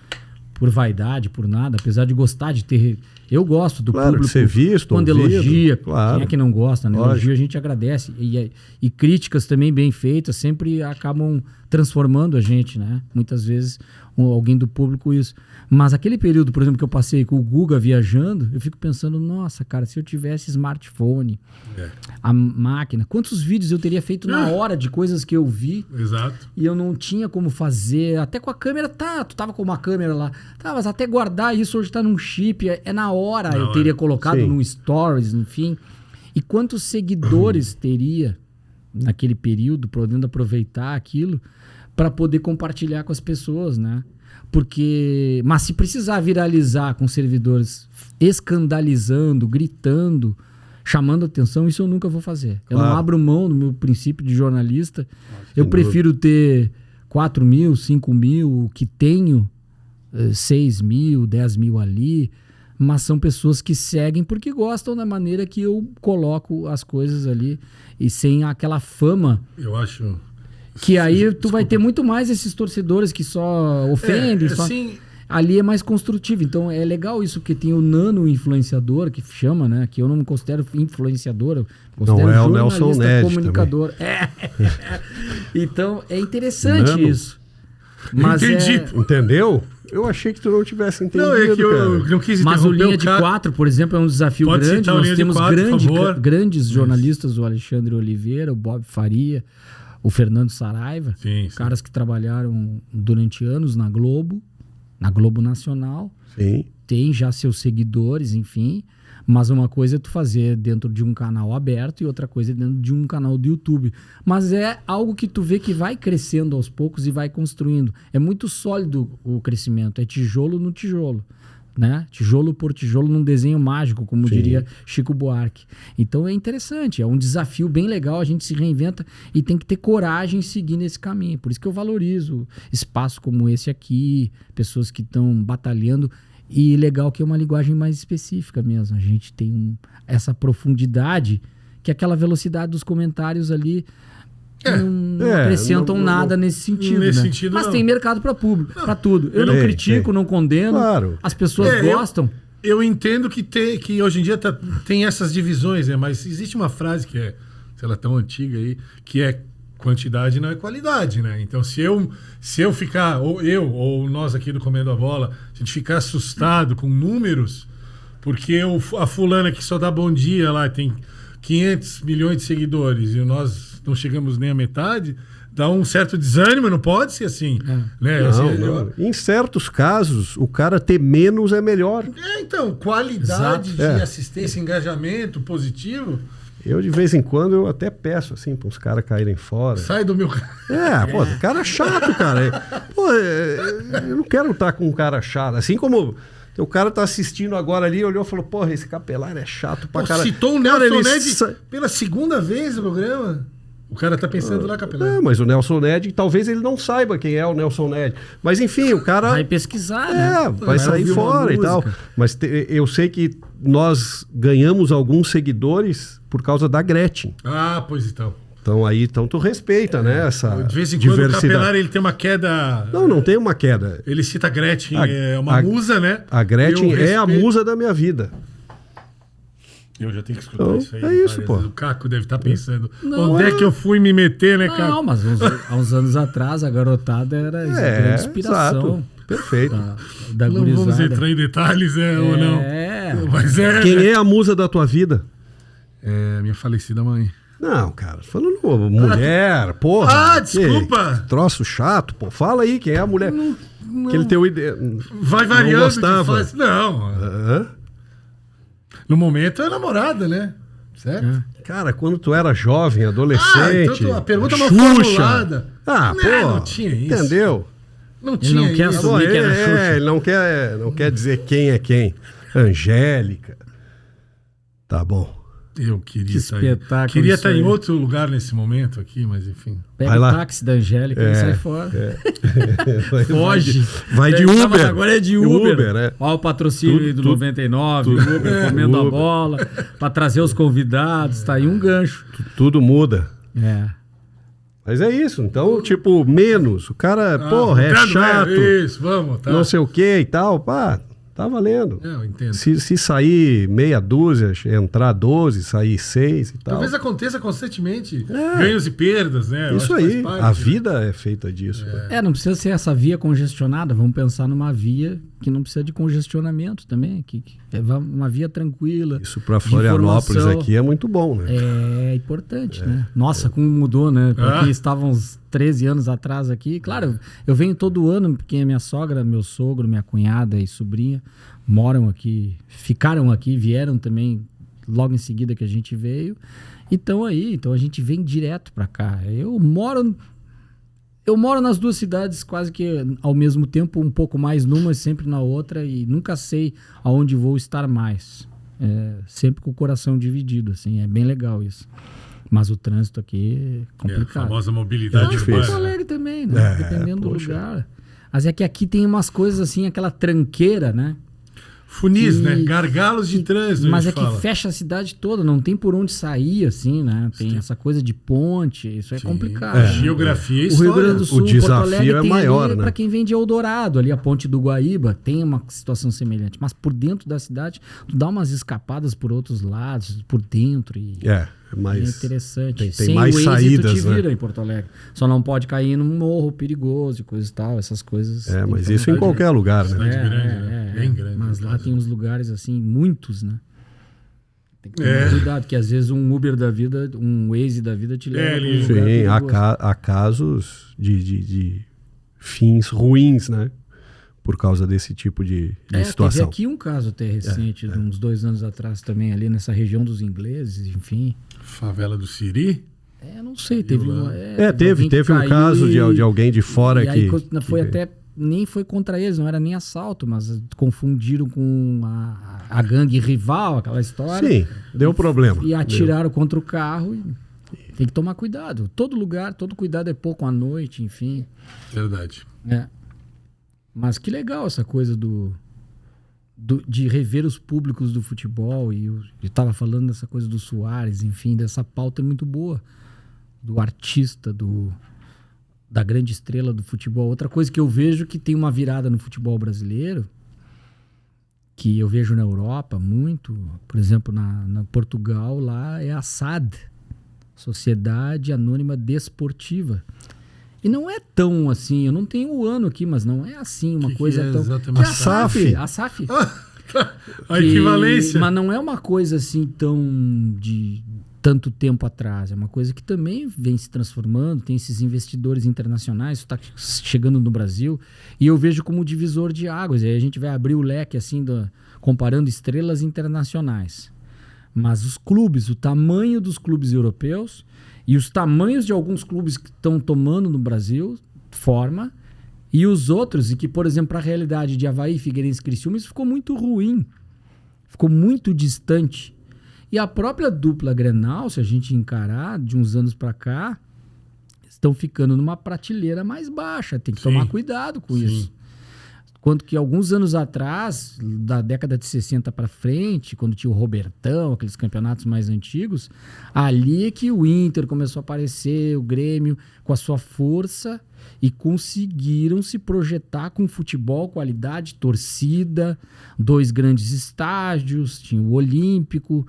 vaidade, por nada, apesar de gostar de ter... Eu gosto do público de ser visto, quando ouvido, elogia. Claro. Quem é que não gosta, né? Elogio a gente agradece. E críticas também bem feitas sempre acabam transformando a gente, né? Muitas vezes alguém do público isso. Mas aquele período, por exemplo, que eu passei com o Guga viajando, eu fico pensando, nossa, cara, se eu tivesse smartphone, a máquina, quantos vídeos eu teria feito na hora de coisas que eu vi. Exato. E eu não tinha como fazer, até com a câmera, tu tava com uma câmera lá, mas até guardar isso hoje tá num chip, na hora eu teria colocado num stories, enfim. E quantos seguidores teria naquele período, podendo aproveitar aquilo para poder compartilhar com as pessoas, né? Mas se precisar viralizar com servidores escandalizando, gritando, chamando atenção, isso eu nunca vou fazer. Claro. Eu não abro mão do meu princípio de jornalista. Eu prefiro ter 4 mil, 5 mil, que tenho 6 mil, 10 mil ali, mas são pessoas que seguem porque gostam da maneira que eu coloco as coisas ali e sem aquela fama. Eu acho... Que aí tu vai ter muito mais esses torcedores que só ofendem. Assim, Ali é mais construtivo. Então é legal isso, porque tem o nano influenciador, que chama, né? Que eu não me considero influenciador, eu considero Não, é o Nelson Ned comunicador. Então é interessante Nano. isso. Mas Entendi. Entendeu? Eu achei que tu não tivesse entendido, não, é que eu cara. não quis Mas o interromper Linha de cara. 4, por exemplo, é um desafio Pode grande. citar o Nós Linha de temos 4, por favor. grandes jornalistas, o Alexandre Oliveira, o Bob Faria, o Fernando Saraiva, Sim. caras que trabalharam durante anos na Globo Nacional, Sim. tem já seus seguidores, enfim. Mas uma coisa é tu fazer dentro de um canal aberto e outra coisa é dentro de um canal do YouTube. Mas é algo que tu vê que vai crescendo aos poucos e vai construindo. É muito sólido o crescimento, é tijolo no tijolo, né? Tijolo por tijolo num desenho mágico, como diria Chico Buarque. Então é interessante, é um desafio bem legal, a gente se reinventa e tem que ter coragem em seguir nesse caminho. Por isso que eu valorizo espaços como esse aqui, pessoas que estão batalhando. E legal que é uma linguagem mais específica mesmo. A gente tem essa profundidade que aquela velocidade dos comentários ali não acrescentam nada nesse sentido. Nesse né? sentido, Mas não. tem mercado para público, para tudo. Eu não Tem, critico, tem. não condeno. Claro. As pessoas gostam. Eu entendo que hoje em dia tem essas divisões, né? Mas existe uma frase que é, sei lá, tão antiga aí, que é quantidade não é qualidade, né? Então, se eu ficar, ou nós aqui do Comendo a Bola, a gente ficar assustado com números, porque a fulana que só dá bom dia lá tem 500 milhões de seguidores e nós não chegamos nem à metade, dá um certo desânimo, não pode ser assim. Né? Não, Assim, não. Em certos casos, o cara ter menos é melhor. Então, qualidade Exato. de assistência, engajamento positivo, Eu, de vez em quando, eu até peço, assim, para os caras caírem fora. sai do meu... Pô, cara chato, cara. Eu não quero estar com um cara chato. Assim como o cara tá assistindo agora ali, olhou e falou, porra, esse Capelar é chato pra caralho. Citou o Cara, Nelson ele Ned pela segunda vez no programa. O cara tá pensando lá, Capelar. Mas o Nelson Ned, talvez ele não saiba quem é o Nelson Ned. Mas enfim, o cara... Vai pesquisar, né? vai sair ouvir uma fora e tal. música. Mas eu sei que nós ganhamos alguns seguidores por causa da Gretchen. Ah, pois então. Então tu respeita, né? Essa De vez em quando o diversidade. Capelar ele tem uma queda... Não tem uma queda. Ele cita a Gretchen, A- é uma a- musa, né? A Gretchen Eu é a respeito. musa da minha vida. Eu já tenho que escutar Então, isso aí. é isso, várias pô. vezes. O Caco deve estar pensando, Não, onde é que eu fui me meter, né, Caco? Não, mas há uns anos atrás a garotada era a grande inspiração exato. Perfeito. da Não gurizada. vamos entrar em detalhes, ou não. Mas Quem é a musa da tua vida? É minha falecida mãe. Não, cara, falando mulher, porra. Ah, desculpa. Que troço chato, pô. Fala aí, quem é a mulher? Aquele teu ideia. Vai variando. gostava. de fase. Não. Hã? No momento é namorada, né? Certo? Cara, quando tu era jovem, adolescente. então a pergunta não Xuxa. formulada. Ah, Não, pô. não tinha isso. Entendeu? Não Ele tinha não quer isso. assumir que era Xuxa. Ele não quer dizer quem é quem. Angélica. Tá bom. Eu queria Que estar espetáculo Queria isso estar em aí. outro lugar nesse momento aqui, mas enfim. Pega Vai o lá. táxi da Angélica e sai fora. Foge. Vai de Não, mas Uber. agora é de Uber. né? Olha o patrocínio do 99, Uber comendo a Uber. bola, para trazer os convidados, tá aí um gancho. Tudo muda. É. Mas é isso. Então, tipo, menos. O cara, porra, é Ricardo, chato. Isso, vamos, tá? Não sei o que e tal. Pá, tá valendo. Eu entendo. Se sair meia dúzia, entrar 12, sair 6 e tal. Talvez aconteça constantemente ganhos e perdas, né? Eu Isso acho que aí. faz A parte, né? vida é feita disso. né? Não precisa ser essa via congestionada. Vamos pensar numa via que não precisa de congestionamento também. Que é uma via tranquila. Isso pra de Florianópolis informação. aqui é muito bom, né? É importante, né? Nossa, como mudou, né? Pra Ah. quem estava uns 13 anos atrás aqui. Claro, eu venho todo ano, porque a minha sogra, meu sogro, minha cunhada e sobrinha moram aqui, ficaram aqui, vieram também logo em seguida que a gente veio. E estão aí, então a gente vem direto pra cá. Eu moro nas duas cidades quase que ao mesmo tempo, um pouco mais numa e sempre na outra, e nunca sei aonde vou estar mais. Sempre com o coração dividido, assim, é bem legal isso. Mas o trânsito aqui é A complicado. famosa mobilidade É difícil. Porto urbana. Alegre também, né? Dependendo do lugar. Mas é que aqui tem umas coisas assim, aquela tranqueira, né? Funis, né? Gargalos de trânsito. Mas é que fecha a cidade toda, não tem por onde sair, assim, né? Tem essa coisa de ponte, isso é complicado. Geografia e história. O Rio Grande do Sul, o desafio Porto Alegre, tem maior, ali, né? Para quem vem de Eldorado, ali a ponte do Guaíba, tem uma situação semelhante. Mas por dentro da cidade, tu dá umas escapadas por outros lados, por dentro. É interessante. Tem Sem mais o Waze, saídas, tu te vira né? em Porto Alegre. Só não pode cair num morro perigoso e coisa e tal, essas coisas. Mas isso em qualquer lugar, né? Cidade grande, né? Bem grande. Mas lá tem uns lugares assim, muitos, né? Tem que tomar cuidado, que às vezes um Uber da vida, um Waze da vida te leva pra um lugar perigoso. Há casos de fins ruins, né? Por causa desse tipo de situação. Teve aqui um caso até recente, de uns 2 anos atrás também, ali nessa região dos ingleses, enfim. Favela do Siri? Não sei, teve uma... teve um caso de alguém de fora e que... Aí foi até... Nem foi contra eles, não era nem assalto, mas confundiram com a gangue rival, aquela história. Sim, deu problema. E atiraram contra o carro. Tem que tomar cuidado. Todo lugar, todo cuidado é pouco à noite, enfim. Verdade. Mas que legal essa coisa de rever os públicos do futebol. E eu estava falando dessa coisa do Suárez, enfim, dessa pauta é muito boa. Do artista, da grande estrela do futebol. Outra coisa que eu vejo que tem uma virada no futebol brasileiro, que eu vejo na Europa muito, por exemplo, na Portugal, lá é a SAD, Sociedade Anônima Desportiva. E não é tão assim, eu não tenho o ano aqui, mas não é assim uma coisa tão... Exatamente? A SAF. A equivalência. Mas não é uma coisa assim tão de tanto tempo atrás. É uma coisa que também vem se transformando, tem esses investidores internacionais, está chegando no Brasil, e eu vejo como divisor de águas. E aí a gente vai abrir o leque assim, comparando estrelas internacionais. Mas os clubes, o tamanho dos clubes europeus e os tamanhos de alguns clubes que estão tomando no Brasil, forma, e os outros, e que, por exemplo, a realidade de Avaí, Figueirense e Criciúma, isso ficou muito ruim, ficou muito distante. E a própria dupla Grenal, se a gente encarar de uns anos para cá, estão ficando numa prateleira mais baixa, tem que tomar cuidado com isso. Quanto que alguns anos atrás, da década de 60 para frente, quando tinha o Robertão, aqueles campeonatos mais antigos, ali é que o Inter começou a aparecer, o Grêmio, com a sua força, e conseguiram se projetar com futebol, qualidade, torcida, 2 grandes estádios, tinha o Olímpico,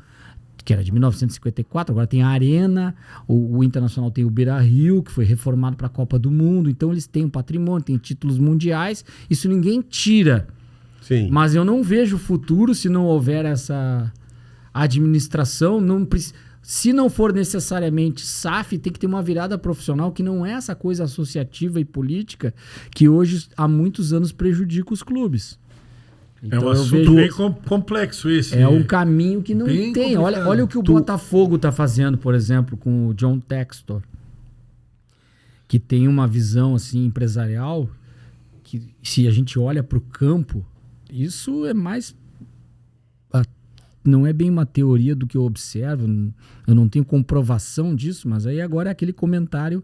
que era de 1954, agora tem a Arena, o Internacional tem o Beira-Rio, que foi reformado para a Copa do Mundo, então eles têm um patrimônio, têm títulos mundiais, isso ninguém tira. Sim. Mas eu não vejo futuro se não houver essa administração, se não for necessariamente SAF, tem que ter uma virada profissional que não é essa coisa associativa e política que hoje há muitos anos prejudica os clubes. Então, é um assunto bem complexo esse. É um caminho que não bem tem. Olha o que o Botafogo está fazendo, por exemplo, com o John Textor, que tem uma visão assim empresarial que, se a gente olha para o campo, isso é mais... Não é bem uma teoria do que eu observo, eu não tenho comprovação disso, mas aí agora é aquele comentário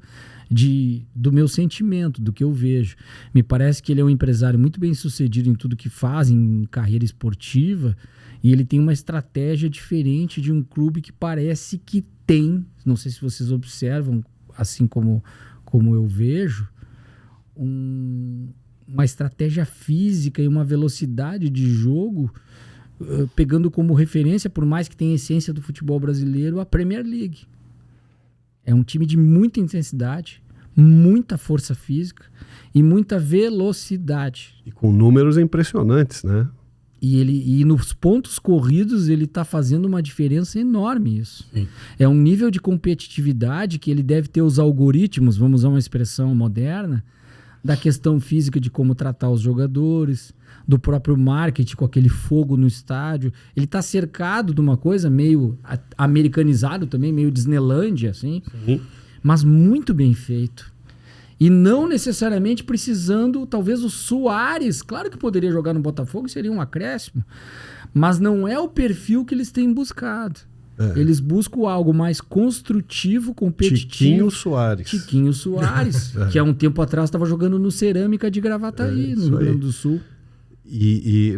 do meu sentimento, do que eu vejo. Me parece que ele é um empresário muito bem sucedido em tudo que faz, em carreira esportiva, e ele tem uma estratégia diferente de um clube que parece que tem, não sei se vocês observam, assim como eu vejo, uma estratégia física e uma velocidade de jogo, pegando como referência, por mais que tenha essência do futebol brasileiro, a Premier League. É um time de muita intensidade, muita força física e muita velocidade. E com números impressionantes, né? E nos pontos corridos ele está fazendo uma diferença enorme isso. Sim. É um nível de competitividade que ele deve ter os algoritmos, vamos usar uma expressão moderna, da questão física de como tratar os jogadores, do próprio marketing com aquele fogo no estádio. Ele está cercado de uma coisa meio americanizado também, meio Disneylândia, assim, mas muito bem feito. E não necessariamente precisando, talvez o Suárez, claro que poderia jogar no Botafogo, seria um acréscimo, mas não é o perfil que eles têm buscado. Eles buscam algo mais construtivo, competitivo. Tiquinho Soares. Que há um tempo atrás estava jogando no Cerâmica de Gravataí, no Rio Grande do Sul.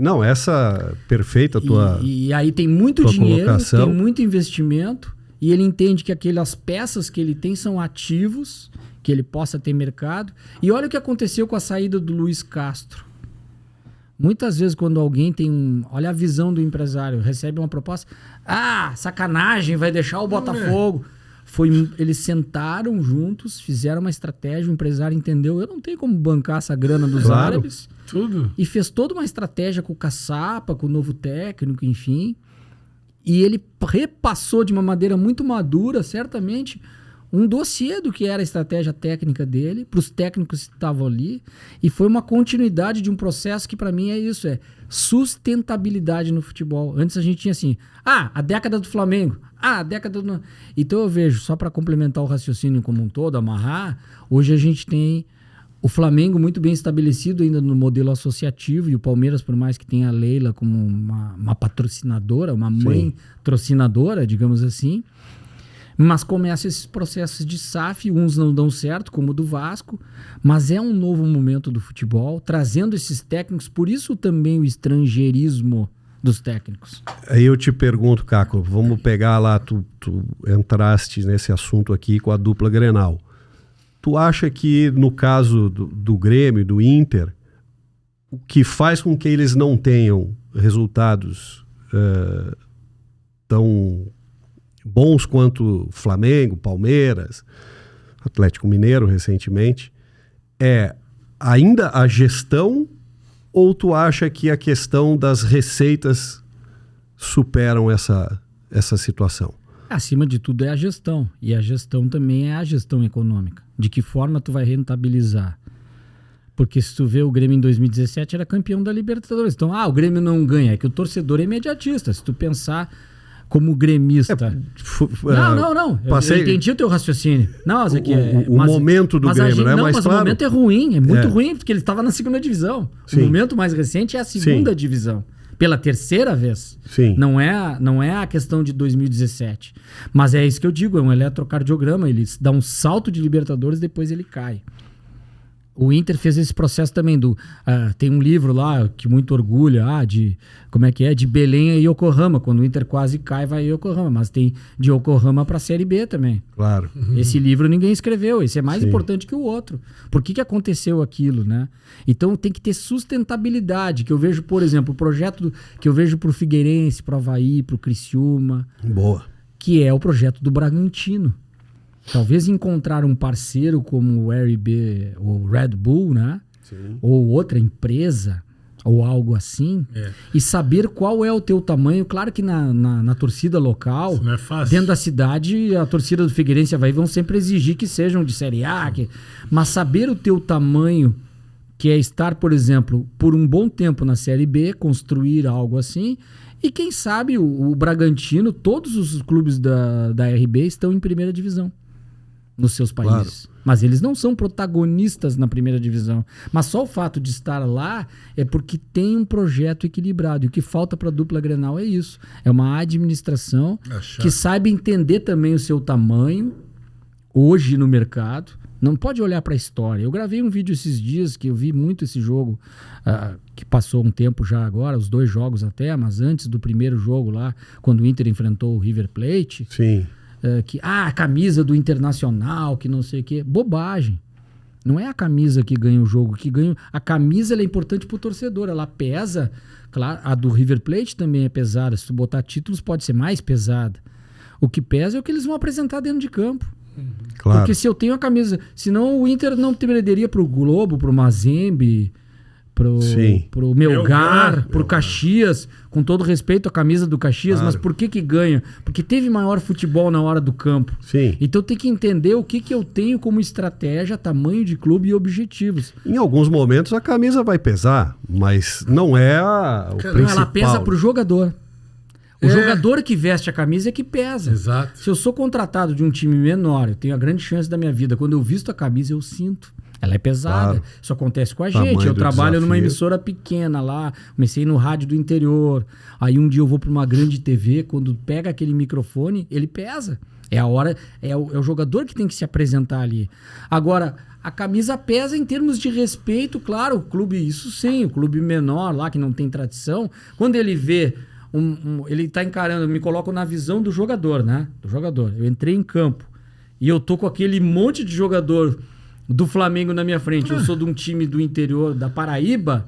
Não, essa perfeita tua. E aí tem muito dinheiro, tem muito investimento, e ele entende que aquelas peças que ele tem são ativos, que ele possa ter mercado. E olha o que aconteceu com a saída do Luiz Castro. Muitas vezes quando alguém tem olha a visão do empresário, recebe uma proposta, sacanagem, vai deixar o Botafogo. Eles sentaram juntos, fizeram uma estratégia, o empresário entendeu, eu não tenho como bancar essa grana dos árabes. Tudo. E fez toda uma estratégia com o Caçapa, com o novo técnico, enfim. E ele repassou de uma maneira muito madura, certamente, um dossiê do que era a estratégia técnica dele, para os técnicos que estavam ali. E foi uma continuidade de um processo que, para mim, é isso, é sustentabilidade no futebol. Antes a gente tinha assim, a década do Flamengo, a década do... Então eu vejo, só para complementar o raciocínio como um todo, amarrar, hoje a gente tem o Flamengo muito bem estabelecido ainda no modelo associativo, e o Palmeiras, por mais que tenha a Leila como uma patrocinadora, uma mãe patrocinadora, digamos assim, mas começam esses processos de SAF, uns não dão certo, como o do Vasco, mas é um novo momento do futebol, trazendo esses técnicos, por isso também o estrangeirismo dos técnicos. Aí eu te pergunto, Caco, vamos pegar lá, tu entraste nesse assunto aqui com a dupla Grenal. Tu acha que no caso do Grêmio, do Inter, o que faz com que eles não tenham resultados tão bons quanto Flamengo, Palmeiras, Atlético Mineiro recentemente, é ainda a gestão, ou tu acha que a questão das receitas superam essa situação? Acima de tudo é a gestão, e a gestão também é a gestão econômica. De que forma tu vai rentabilizar? Porque se tu vê o Grêmio em 2017 era campeão da Libertadores. Então, o Grêmio não ganha, é que o torcedor é imediatista. Se tu pensar como gremista... Não. Eu entendi o teu raciocínio. Não, o momento do Grêmio, não é mais claro? Mas o momento é ruim, é muito ruim, porque ele estava na segunda divisão. Sim. O momento mais recente é a segunda divisão. Pela terceira vez. Sim. Não é a questão de 2017. Mas é isso que eu digo, é um eletrocardiograma. Ele dá um salto de Libertadores, depois ele cai. O Inter fez esse processo também tem um livro lá que muito orgulha, de Belém a Yokohama. Quando o Inter quase cai, vai a Yokohama. Mas tem de Yokohama para a Série B também. Claro. Esse livro ninguém escreveu. Esse é mais importante que o outro. Por que aconteceu aquilo, né? Então tem que ter sustentabilidade. Que eu vejo, por exemplo, o projeto que eu vejo para o Figueirense, para o Avaí, para o Criciúma. Boa. Que é o projeto do Bragantino. Talvez encontrar um parceiro como o RB ou Red Bull, né? Sim. Ou outra empresa, ou algo assim, e saber qual é o teu tamanho. Claro que na torcida local, isso não é fácil. Dentro da cidade, a torcida do Figueirense e Avaí vão sempre exigir que sejam de Série A, mas saber o teu tamanho, que é estar, por exemplo, por um bom tempo na Série B, construir algo assim, e quem sabe o Bragantino, todos os clubes da RB estão em primeira divisão nos seus países. Claro. Mas eles não são protagonistas na primeira divisão. Mas só o fato de estar lá é porque tem um projeto equilibrado. E o que falta para a dupla Grenal é isso. É uma administração que saiba entender também o seu tamanho hoje no mercado. Não pode olhar para a história. Eu gravei um vídeo esses dias que eu vi muito esse jogo, que passou um tempo já agora, os 2 jogos até, mas antes do primeiro jogo lá, quando o Inter enfrentou o River Plate. Sim. A camisa do Internacional, que não sei o quê. Bobagem. Não é a camisa que ganha o jogo, a camisa ela é importante pro torcedor, ela pesa. Claro, a do River Plate também é pesada. Se tu botar títulos, pode ser mais pesada. O que pesa é o que eles vão apresentar dentro de campo. Claro. Porque se eu tenho a camisa... Senão o Inter não perderia pro Globo, pro Mazembe, pro Melgar, pro Caxias, com todo respeito à camisa do Caxias, mas por que ganha? Porque teve maior futebol na hora do campo. Sim. Então tem que entender o que eu tenho como estratégia, tamanho de clube e objetivos. Em alguns momentos a camisa vai pesar, mas não é o principal. Ela pesa pro jogador. O jogador que veste a camisa é que pesa. Exato. Se eu sou contratado de um time menor, eu tenho a grande chance da minha vida. Quando eu visto a camisa, eu sinto. Ela é pesada. Claro. Isso acontece com a gente. Eu trabalho numa emissora pequena lá. Comecei no rádio do interior. Aí um dia eu vou para uma grande TV. Quando pega aquele microfone, ele pesa. É a hora, é o jogador que tem que se apresentar ali. Agora, a camisa pesa em termos de respeito, claro, o clube, isso sim, o clube menor lá, que não tem tradição, quando ele vê, ele tá encarando, eu me coloco na visão do jogador, né? Do jogador. Eu entrei em campo e eu tô com aquele monte de jogador do Flamengo na minha frente, eu sou de um time do interior da Paraíba,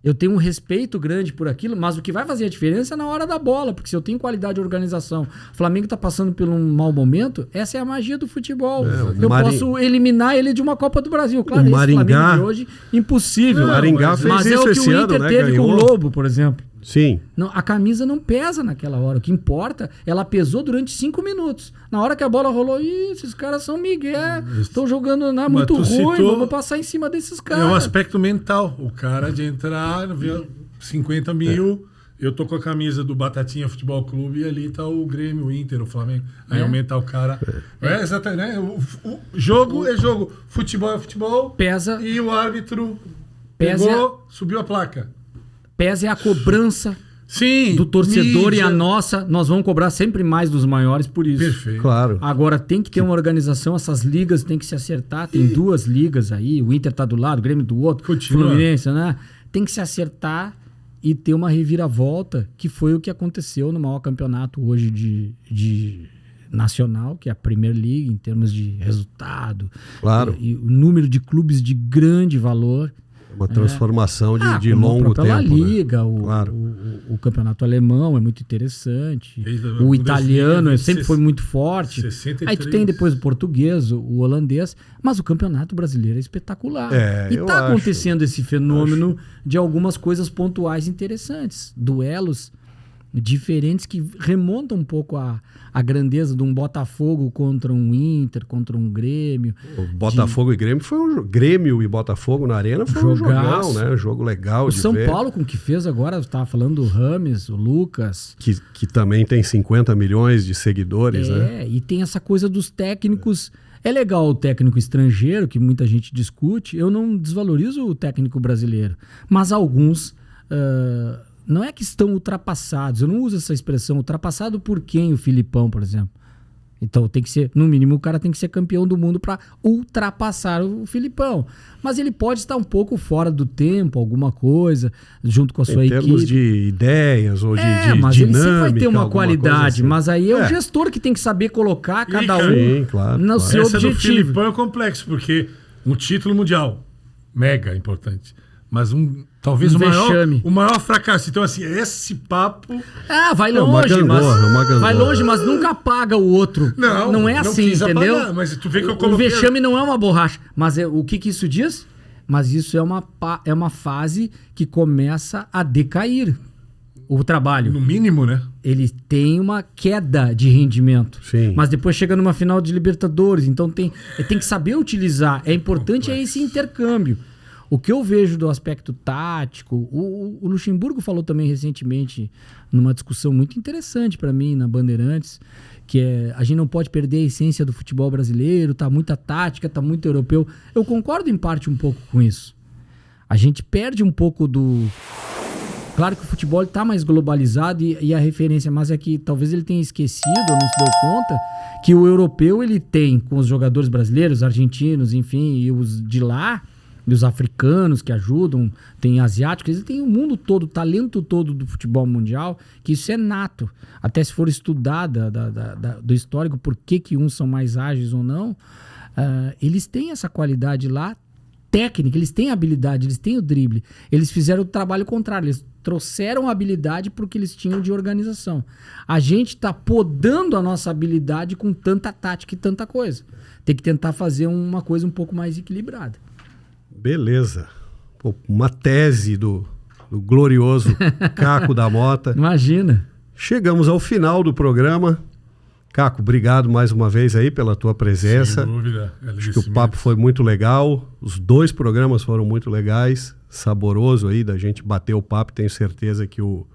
eu tenho um respeito grande por aquilo, mas o que vai fazer a diferença é na hora da bola, porque se eu tenho qualidade de organização, o Flamengo está passando por um mau momento, essa é a magia do futebol. Eu posso eliminar ele de uma Copa do Brasil. Claro, o esse Maringá, Flamengo de hoje, impossível. O Maringá fez mas isso é o que esse o ano, Inter né? teve Ganhou. com o Lobo, por exemplo. Sim. Não, a camisa não pesa naquela hora. O que importa, ela pesou durante 5 minutos. Na hora que a bola rolou, esses caras são migué, estão jogando muito ruim, vamos passar em cima desses caras. É um aspecto mental. O cara de entrar, ver 50 mil, eu tô com a camisa do Batatinha Futebol Clube e ali tá o Grêmio, o Inter, o Flamengo. Aí aumenta o cara. Exatamente, né? O jogo é jogo, futebol é futebol. Pesa. E o árbitro Pesa, pegou, subiu a placa. Pesa é a cobrança Sim, do torcedor mídia. e a nossa. Nós vamos cobrar sempre mais dos maiores por isso. Perfeito. Claro. Agora tem que ter uma organização, essas ligas tem que se acertar. Tem 2 ligas aí, o Inter tá do lado, o Grêmio do outro, Continua. Fluminense, né? Tem que se acertar e ter uma reviravolta, que foi o que aconteceu no maior campeonato hoje de nacional, que é a Premier League, em termos de resultado. Claro. E o número de clubes de grande valor. Uma transformação de como longo a própria tempo. Liga, né? Claro. o campeonato alemão é muito interessante. Desde a O italiano Bundesliga, sempre foi muito forte. 63. Aí tu tem depois o português, o holandês, mas o campeonato brasileiro é espetacular. É, E eu tá acho. acontecendo esse fenômeno de algumas coisas pontuais interessantes. Duelos diferentes que remontam um pouco a grandeza de um Botafogo contra um Inter, contra um Grêmio. O Botafogo e Grêmio foi Grêmio e Botafogo na Arena foi um jogão, né? Um jogo legal O de São ver. Paulo, com o que fez agora, estava falando do Rames, o Lucas. Que também tem 50 milhões de seguidores, né? E tem essa coisa dos técnicos. É legal o técnico estrangeiro, que muita gente discute. Eu não desvalorizo o técnico brasileiro. Mas alguns não é que estão ultrapassados. Eu não uso essa expressão. Ultrapassado por quem? O Filipão, por exemplo. Então tem que ser, no mínimo, o cara tem que ser campeão do mundo para ultrapassar o Filipão. Mas ele pode estar um pouco fora do tempo, alguma coisa, junto com a sua equipe. Em termos de ideias ou de mas dinâmica. ele sempre vai ter uma alguma qualidade. coisa assim. Mas aí é o gestor que tem que saber colocar cada um Sim, claro, no claro. seu Essa do objetivo. Filipão é complexo, porque um título mundial, mega importante. Mas talvez Um o vexame. maior fracasso. Então, assim, esse papo. Vai É uma longe, gangorra, é uma gangorra. vai longe, mas nunca apaga o outro. Não é assim, quis entendeu? apagar, mas tu vê que eu O coloquei... vexame não é uma borracha. Mas o que isso diz? Mas isso é uma fase que começa a decair. O trabalho. No mínimo, né? Ele tem uma queda de rendimento. Sim. Mas depois chega numa final de Libertadores. Então tem que saber utilizar. É importante esse intercâmbio. O que eu vejo do aspecto tático, o Luxemburgo falou também recentemente numa discussão muito interessante para mim na Bandeirantes, que é a gente não pode perder a essência do futebol brasileiro, tá muita tática, tá muito europeu. Eu concordo em parte um pouco com isso. A gente perde um pouco do... Claro que o futebol está mais globalizado e a referência, mas é que talvez ele tenha esquecido ou não se deu conta que o europeu ele tem com os jogadores brasileiros, argentinos, enfim, e os de lá... E os africanos que ajudam, tem asiáticos, eles têm o mundo todo, o talento todo do futebol mundial, que isso é nato. Até se for estudar do histórico, por que uns são mais ágeis ou não, eles têm essa qualidade lá, técnica, eles têm habilidade, eles têm o drible. Eles fizeram o trabalho contrário, eles trouxeram a habilidade porque eles tinham de organização. A gente está podando a nossa habilidade com tanta tática e tanta coisa. Tem que tentar fazer uma coisa um pouco mais equilibrada. Beleza. Pô, uma tese do glorioso Caco da Mota. Imagina. Chegamos ao final do programa. Caco, obrigado mais uma vez aí pela tua presença. Sem dúvida. Acho que o papo foi muito legal. Os 2 programas foram muito legais. Saboroso aí da gente bater o papo. Tenho certeza que o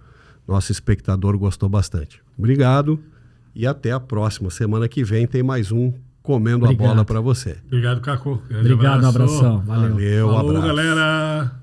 nosso espectador gostou bastante. Obrigado e até a próxima. Semana que vem tem mais um Comendo a Bola para você. Obrigado, Caco. Obrigado, um abração. Valeu. Valeu, Falou, abraço. galera.